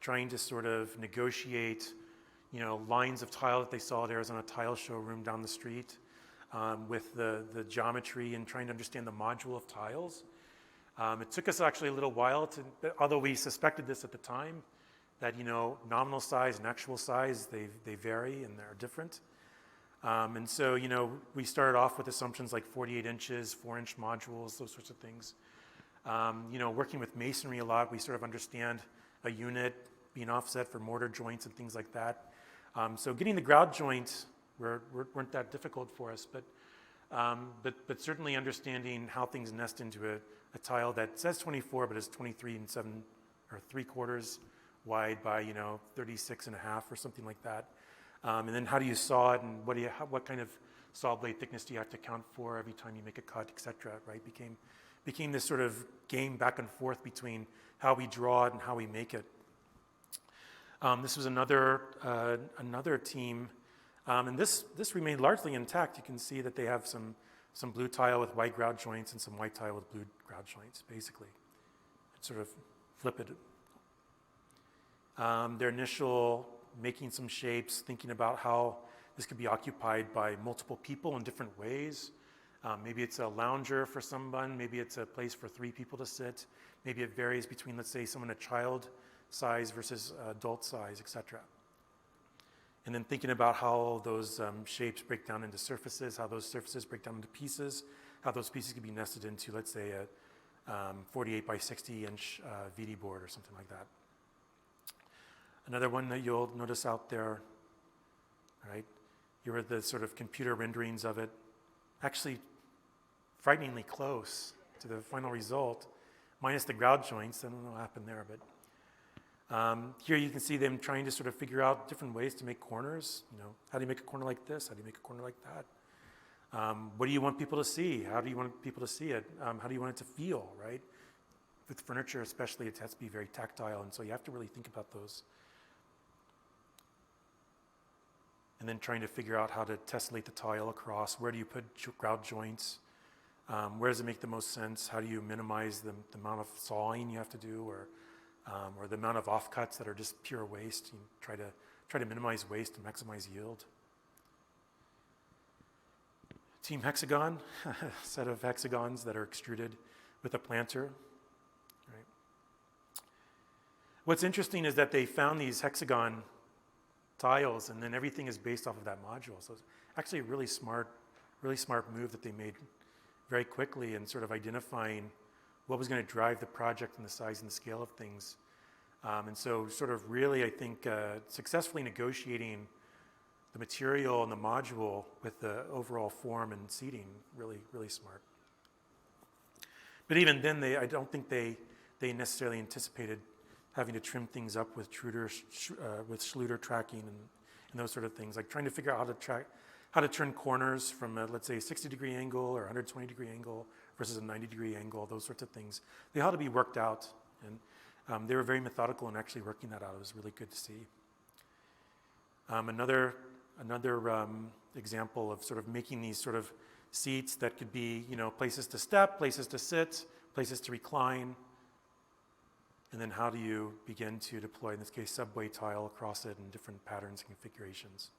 Speaker 2: trying to sort of negotiate, lines of tile that they saw at Arizona Tile Showroom down the street with the geometry and trying to understand the module of tiles. It took us actually a little while although we suspected this at the time, that nominal size and actual size, they vary and they're different. And so, we started off with assumptions like 48 inches, 4-inch modules, those sorts of things. Working with masonry a lot, we sort of understand a unit being offset for mortar joints and things like that. So getting the grout joints weren't that difficult for us, but certainly understanding how things nest into a tile that says 24, but is 23 and 7 or 3/4 wide by 36 and a half or something like that. And then how do you saw it, and what kind of saw blade thickness do you have to account for every time you make a cut, et cetera, right? Became this sort of game back and forth between how we draw it and how we make it. This was another team, and this remained largely intact. You can see that they have some blue tile with white grout joints and some white tile with blue grout joints, basically. Sort of flip it. their initial making some shapes, thinking about how this could be occupied by multiple people in different ways. Maybe it's a lounger for someone, maybe it's a place for 3 people to sit, maybe it varies between, let's say, someone a child size versus adult size, etc. And then thinking about how those shapes break down into surfaces, how those surfaces break down into pieces, how those pieces could be nested into, let's say, a 48 by 60 inch VD board or something like that. Another one that you'll notice out there, right? Here are the sort of computer renderings of it. Actually, frighteningly close to the final result, minus the grout joints. I don't know what happened there, but here you can see them trying to sort of figure out different ways to make corners. You know, how do you make a corner like this? How do you make a corner like that? What do you want people to see? How do you want people to see it? How do you want it to feel, right? With furniture especially, it has to be very tactile, and so you have to really think about those. And then trying to figure out how to tessellate the tile across. Where do you put grout joints? Where does it make the most sense? How do you minimize the amount of sawing you have to do, or the amount of offcuts that are just pure waste? You try to minimize waste and maximize yield. Team hexagon, a set of hexagons that are extruded with a planter. Right. What's interesting is that they found these hexagon tiles, and then everything is based off of that module. So it's actually a really smart move that they made very quickly in sort of identifying what was going to drive the project and the size and the scale of things. And so sort of really, I think, successfully negotiating the material and the module with the overall form and seating, really, really smart. But even then, I don't think they necessarily anticipated having to trim things up with Schluter tracking and those sort of things, like trying to figure out how to turn corners from a, let's say, a 60-degree angle or a 120-degree angle versus a 90-degree angle, those sorts of things. They had to be worked out, and they were very methodical in actually working that out. It was really good to see. Another example of sort of making these sort of seats that could be, you know, places to step, places to sit, places to recline. And then how do you begin to deploy, in this case, subway tile across it in different patterns and configurations.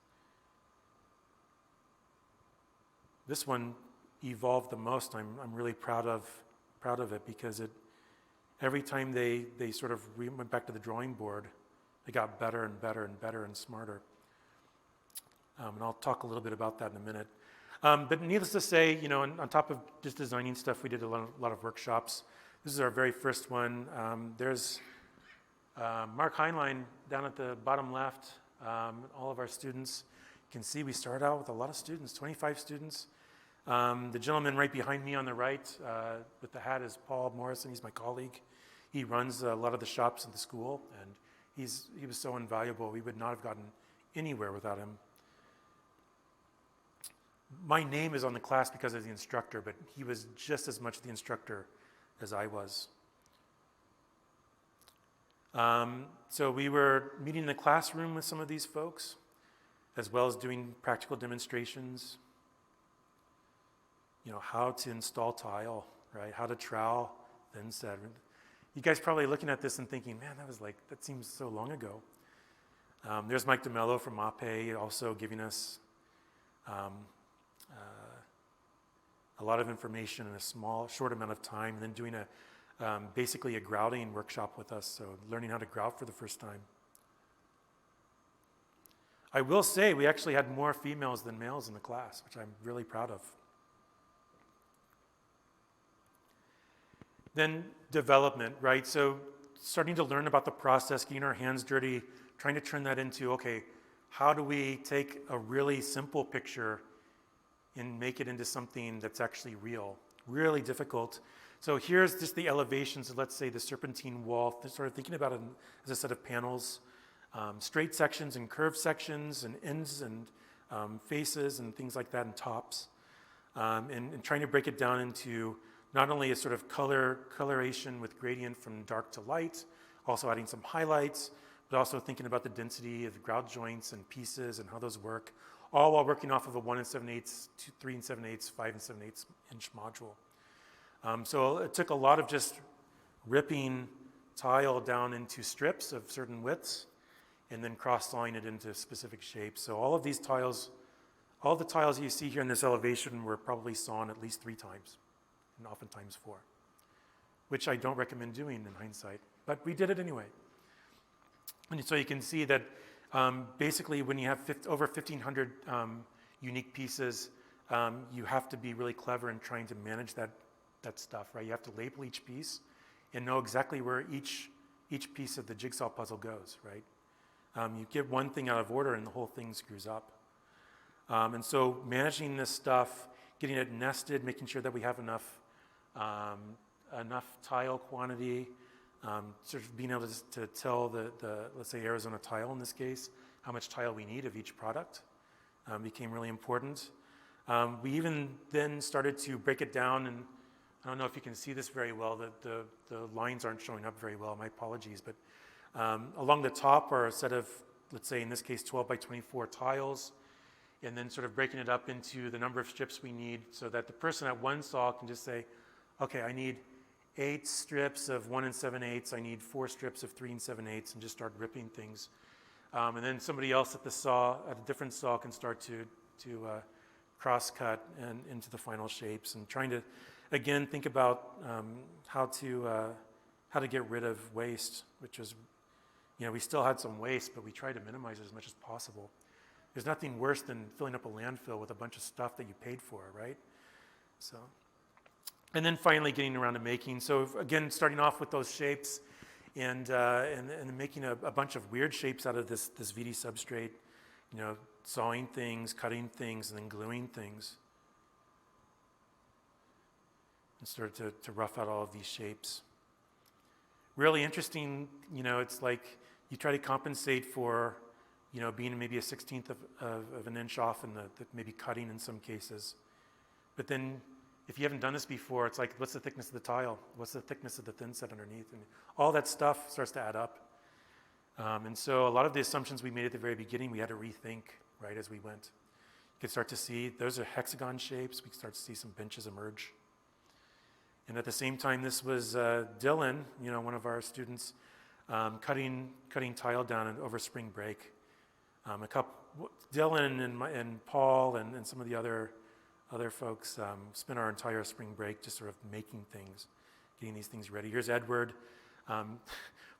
Speaker 2: This one evolved the most. I'm really proud of it, because every time they sort of went back to the drawing board, it got better and better and better and smarter. And I'll talk a little bit about that in a minute. But needless to say, you know, on top of just designing stuff, we did a lot of workshops. This is our very first one. There's Mark Heinlein down at the bottom left. All of our students. You can see we started out with a lot of students, 25 students. The gentleman right behind me on the right with the hat is Paul Morrison. He's my colleague. He runs a lot of the shops at the school, and he was so invaluable. We would not have gotten anywhere without him. My name is on the class because of the instructor, but he was just as much the instructor as I was. So we were meeting in the classroom with some of these folks, as well as doing practical demonstrations. You know, how to install tile, right? How to trowel, thin set. You guys probably looking at this and thinking, man, that seems so long ago. There's Mike DeMello from MAPE also giving us a lot of information in a short amount of time, and then doing basically a grouting workshop with us, so learning how to grout for the first time. I will say we actually had more females than males in the class, which I'm really proud of. Then development, right? So starting to learn about the process, getting our hands dirty, trying to turn that into, okay, how do we take a really simple picture and make it into something that's actually real? Really difficult. So here's just the elevations of, let's say, the serpentine wall, sort of thinking about it as a set of panels, straight sections and curved sections and ends and faces and things like that, and tops, and trying to break it down into not only a sort of coloration with gradient from dark to light, also adding some highlights, but also thinking about the density of the grout joints and pieces and how those work, all while working off of a 1 7/8, 3 7/8, 5 7/8 inch module. So it took a lot of just ripping tile down into strips of certain widths, and then cross-line it into specific shapes. So all of these tiles, all the tiles you see here in this elevation were probably sawn at least 3 times, and oftentimes 4, which I don't recommend doing in hindsight, but we did it anyway. And so you can see that basically when you have over 1,500 unique pieces, you have to be really clever in trying to manage that stuff, right? You have to label each piece and know exactly where each piece of the jigsaw puzzle goes, right? You get one thing out of order and the whole thing screws up. And so managing this stuff, getting it nested, making sure that we have enough tile quantity, sort of being able to tell the let's say Arizona Tile in this case, how much tile we need of each product became really important. We even then started to break it down, and I don't know if you can see this very well, the lines aren't showing up very well, my apologies, but along the top are a set of, let's say in this case, 12 by 24 tiles, and then sort of breaking it up into the number of strips we need so that the person at one saw can just say, okay, I need 8 strips of 1 7/8, I need 4 strips of 3 7/8, and just start ripping things. And then somebody else at a different saw can start to cross-cut and into the final shapes, and trying to, again, think about how to get rid of waste, which was, we still had some waste, but we tried to minimize it as much as possible. There's nothing worse than filling up a landfill with a bunch of stuff that you paid for, right? So, and then finally getting around to making. So again, starting off with those shapes and making a bunch of weird shapes out of this VD substrate, sawing things, cutting things, and then gluing things. And started to rough out all of these shapes. Really interesting, it's like you try to compensate for, being maybe a 1/16 of an inch off in the maybe cutting in some cases. But then if you haven't done this before, it's like, what's the thickness of the tile? What's the thickness of the thin set underneath? And all that stuff starts to add up. And so a lot of the assumptions we made at the very beginning, we had to rethink, right, as we went. You could start to see, those are hexagon shapes. We could start to see some benches emerge. And at the same time, this was Dylan, one of our students, cutting tile down over spring break. Dylan and Paul and some of the other folks spent our entire spring break just sort of making things, getting these things ready. Here's Edward,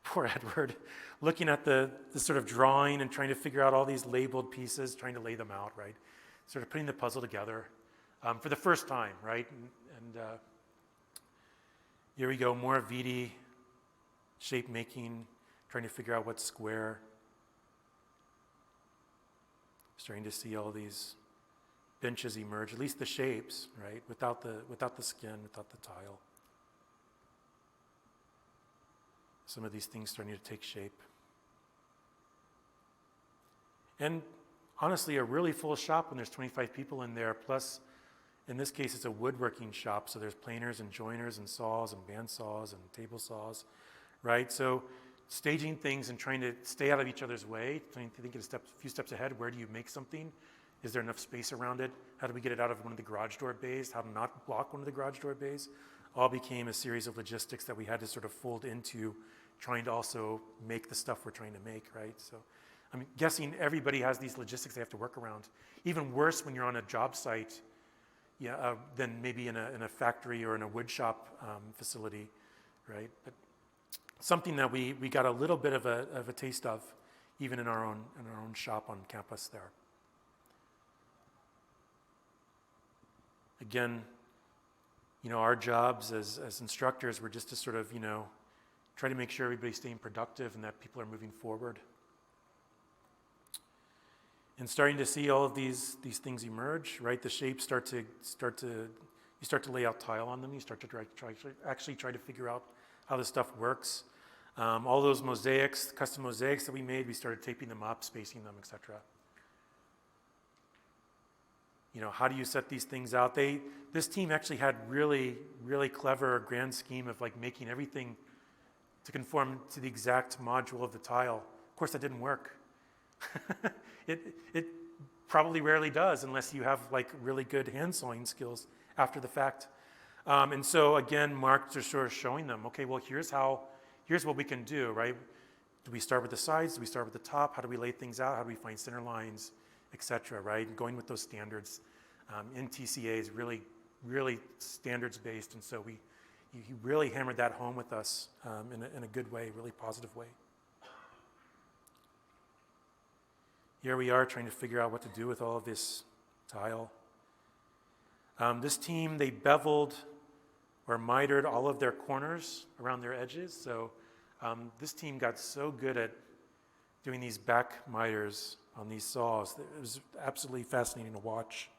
Speaker 2: poor Edward, looking at the sort of drawing and trying to figure out all these labeled pieces, trying to lay them out, right? Sort of putting the puzzle together for the first time, right? And here we go, more VD shape making, trying to figure out what's square. Starting to see all these benches emerge, at least the shapes, right? Without the skin, without the tile. Some of these things starting to take shape. And honestly, a really full shop when there's 25 people in there, plus in this case it's a woodworking shop, so there's planers and joiners and saws and band saws and table saws, right? So staging things and trying to stay out of each other's way, trying to think a few steps ahead. Where do you make something? Is there enough space around it? How do we get it out of one of the garage door bays? How to not block one of the garage door bays? All became a series of logistics that we had to sort of fold into trying to also make the stuff we're trying to make, right? So I'm guessing everybody has these logistics they have to work around. Even worse when you're on a job site than maybe in a factory or in a wood shop facility, right? But something that we got a little bit of a taste of even in our own shop on campus there. Again, our jobs as instructors were just to sort of, try to make sure everybody's staying productive and that people are moving forward. And starting to see all of these things emerge, right? The shapes start to lay out tile on them. You start to try to figure out how this stuff works. All those mosaics, custom mosaics that we made, we started taping them up, spacing them, etc. How do you set these things out? This team actually had really, really clever grand scheme of like making everything to conform to the exact module of the tile. Of course, that didn't work. It probably rarely does unless you have like really good hand sewing skills after the fact. And so again, Mark just sort of showing them, okay, well, here's how here's what we can do, right? Do we start with the sides? Do we start with the top? How do we lay things out? How do we find center lines, et cetera, right? Going with those standards. In TCA is really, really standards-based, and so he really hammered that home with us in a good way, really positive way. Here we are trying to figure out what to do with all of this tile. This team, they beveled or mitered all of their corners around their edges. So this team got so good at doing these back miters on these saws. It was absolutely fascinating to watch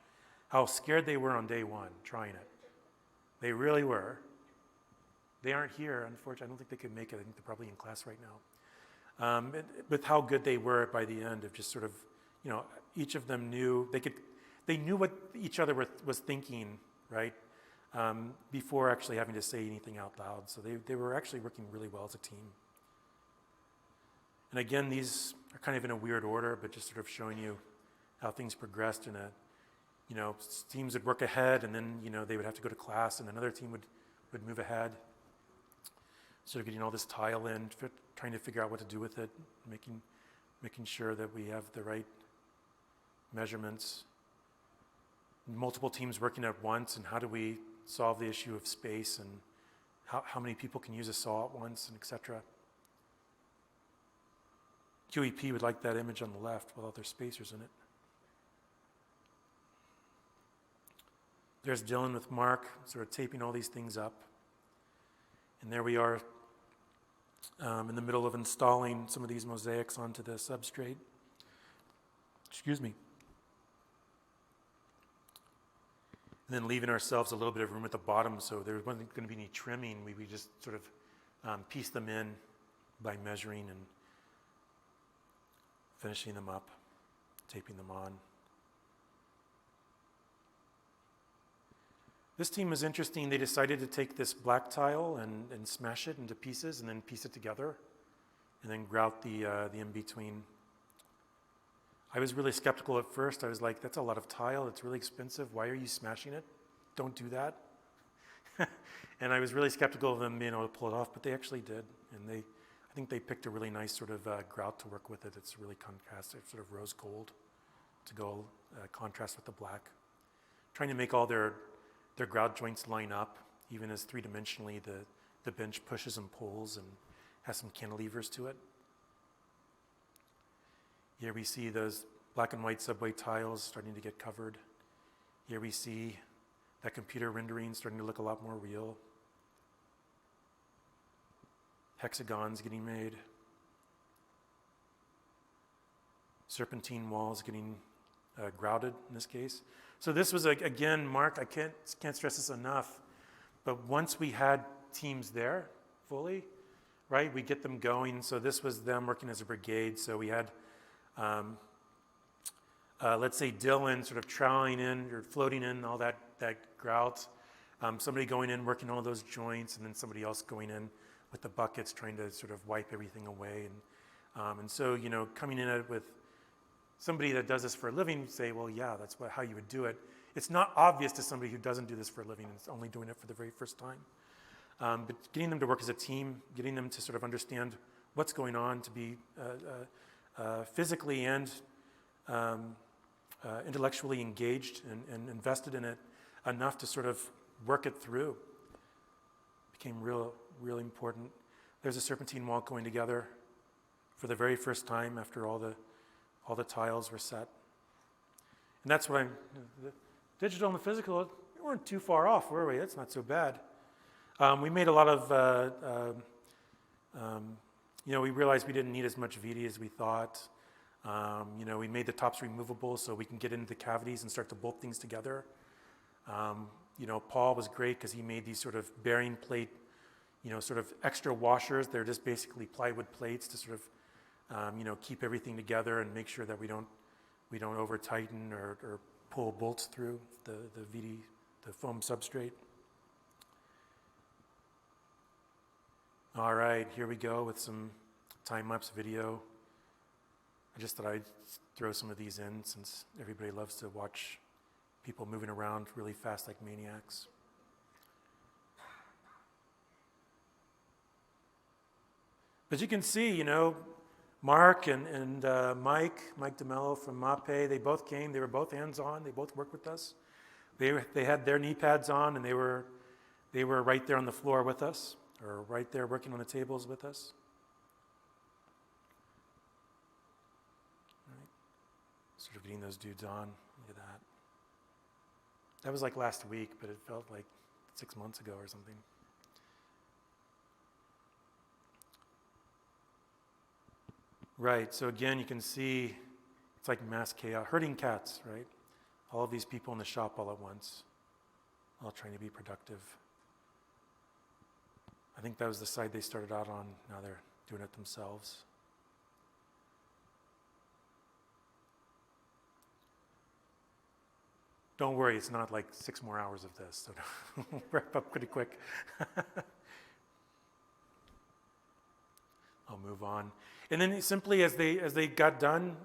Speaker 2: how scared they were on day one trying it. They really were. They aren't here, unfortunately. I don't think they could make it. I think they're probably in class right now. With how good they were by the end of just sort of, each of them knew, they knew what each other was thinking, right? Before actually having to say anything out loud. So they were actually working really well as a team. And again, these are kind of in a weird order, but just sort of showing you how things progressed in a, teams would work ahead, and then, they would have to go to class, and another team would move ahead. Sort of getting all this tile in, trying to figure out what to do with it, making sure that we have the right measurements. Multiple teams working at once, and how do we solve the issue of space, and how many people can use a saw at once, and et cetera. QEP would like that image on the left without their spacers in it. There's Dylan with Mark, sort of taping all these things up. And there we are in the middle of installing some of these mosaics onto the substrate. Excuse me. And then leaving ourselves a little bit of room at the bottom, so there wasn't going to be any trimming. We just sort of pieced them in by measuring and finishing them up, taping them on. This team was interesting. They decided to take this black tile and smash it into pieces and then piece it together and then grout the in-between. I was really skeptical at first. I was like, that's a lot of tile. It's really expensive. Why are you smashing it? Don't do that. And I was really skeptical of them being able to pull it off, but they actually did. And I think they picked a really nice sort of grout to work with it. It's really contrasted, sort of rose gold to go contrast with the black. Trying to make all their grout joints line up, even as three-dimensionally the bench pushes and pulls and has some cantilevers to it. Here we see those black and white subway tiles starting to get covered. Here we see that computer rendering starting to look a lot more real. Hexagons getting made. Serpentine walls getting grouted in this case. So this was, again, Mark, I can't stress this enough, but once we had teams there fully, right, we get them going. So this was them working as a brigade. So we had, let's say Dylan sort of troweling in or floating in all that grout, somebody going in, working all those joints, and then somebody else going in with the buckets trying to sort of wipe everything away. And so, coming in with somebody that does this for a living, you say, well, yeah, that's how you would do it. It's not obvious to somebody who doesn't do this for a living and is only doing it for the very first time. But getting them to work as a team, getting them to sort of understand what's going on, to be physically and intellectually engaged and invested in it enough to sort of work it through became really important. There's a serpentine wall going together for the very first time after all the tiles were set. And that's what the digital and the physical, we weren't too far off, were we? That's not so bad. We made a lot of, we realized we didn't need as much VD as we thought. We made the tops removable so we can get into the cavities and start to bolt things together. Paul was great because he made these sort of bearing plate, sort of extra washers. They're just basically plywood plates to sort of keep everything together and make sure that we don't over tighten or pull bolts through the VD, the foam substrate. All right, here we go with some time-lapse video. I just thought I'd throw some of these in since everybody loves to watch people moving around really fast like maniacs. But you can see, you know, Mark and Mike DeMello from MAPE, they both came. They were both hands-on. They both worked with us. They had their knee pads on, and they were right there on the floor with us, or right there working on the tables with us. Right. Sort of getting those dudes on. Look at that. That was like last week, but it felt like 6 months ago or something. Right, so again, you can see it's like mass chaos, herding cats, right? All of these people in the shop all at once, all trying to be productive. I think that was the side they started out on. Now they're doing it themselves. Don't worry, it's not like 6 more hours of this, so we'll wrap up pretty quick. I'll move on. And then simply as they got done,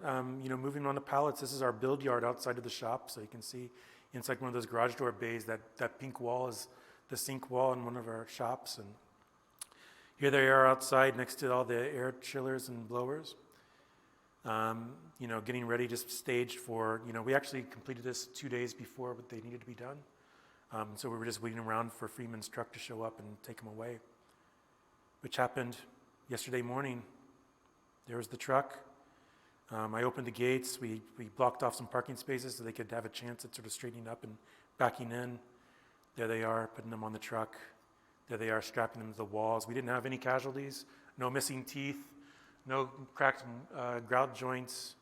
Speaker 2: you know, moving on the pallets, this is our build yard outside of the shop. So you can see inside one of those garage door bays, that pink wall is the sink wall in one of our shops. And here they are outside next to all the air chillers and blowers. You know, getting ready, just staged for, you know, we actually completed this 2 days before what they needed to be done. So we were just waiting around for Freeman's truck to show up and take them away, which happened yesterday morning. There was the truck. I opened the gates. We blocked off some parking spaces so they could have a chance at sort of straightening up and backing in. There they are, putting them on the truck. There they are, strapping them to the walls. We didn't have any casualties, no missing teeth, no cracked grout joints.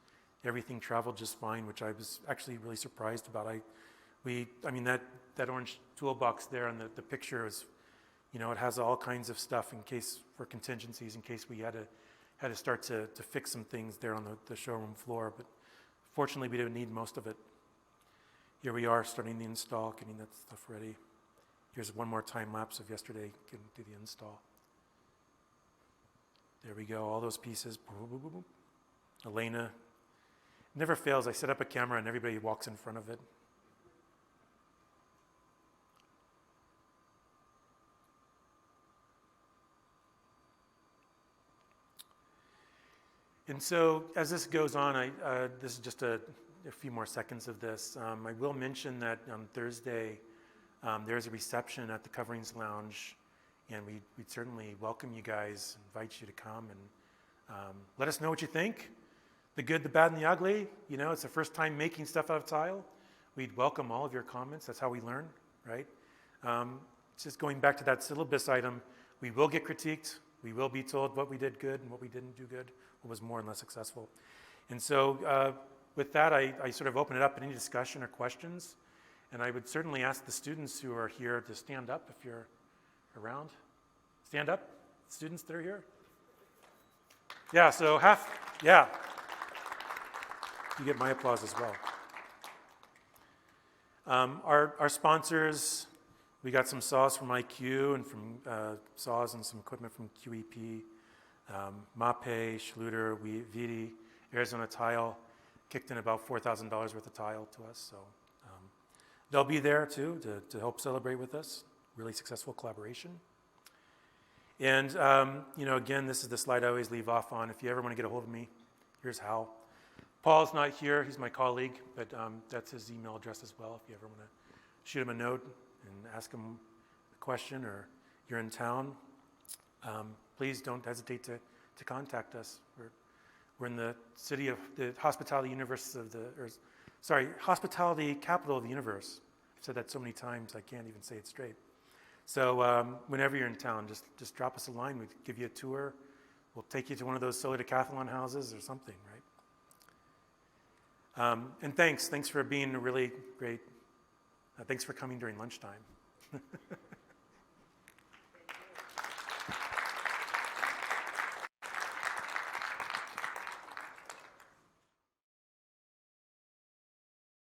Speaker 2: Everything traveled just fine, which I was actually really surprised about. I mean, that orange toolbox there on the picture is, you know, it has all kinds of stuff in case for contingencies, in case we had to start to fix some things there on the showroom floor. But fortunately, we didn't need most of it. Here we are starting the install, getting that stuff ready. Here's one more time lapse of yesterday getting to the install. There we go, all those pieces. Boop, boop, boop, boop. Elena, never fails. I set up a camera and everybody walks in front of it. And so as this goes on, this is just a few more seconds of this. I will mention that on Thursday, there's a reception at the Coverings Lounge, and we'd certainly welcome you guys, invite you to come and let us know what you think. The good, the bad, and the ugly. You know, it's the first time making stuff out of tile. We'd welcome all of your comments. That's how we learn, right? Just going back to that syllabus item, we will get critiqued. We will be told what we did good and what we didn't do good, what was more and less successful. And so with that, I sort of open it up to any discussion or questions. And I would certainly ask the students who are here to stand up if you're around. Stand up, students that are here. Yeah, so yeah. You get my applause as well. Our sponsors, we got some saws from IQ and from saws and some equipment from QEP, MAPE, Schluter, Vidi, Arizona Tile, kicked in about $4,000 worth of tile to us. So they'll be there too to help celebrate with us. Really successful collaboration. And you know, again, this is the slide I always leave off on. If you ever want to get a hold of me, here's how. Paul's not here, he's my colleague, but that's his email address as well if you ever want to shoot him a note and ask him a question, or you're in town, please don't hesitate to contact us. We're in the city of the hospitality universe of hospitality capital of the universe. I've said that so many times I can't even say it straight. So whenever you're in town, just drop us a line. We'll give you a tour. We'll take you to one of those solar decathlon houses or something, right? And thanks for being really great. Thanks for coming during lunchtime.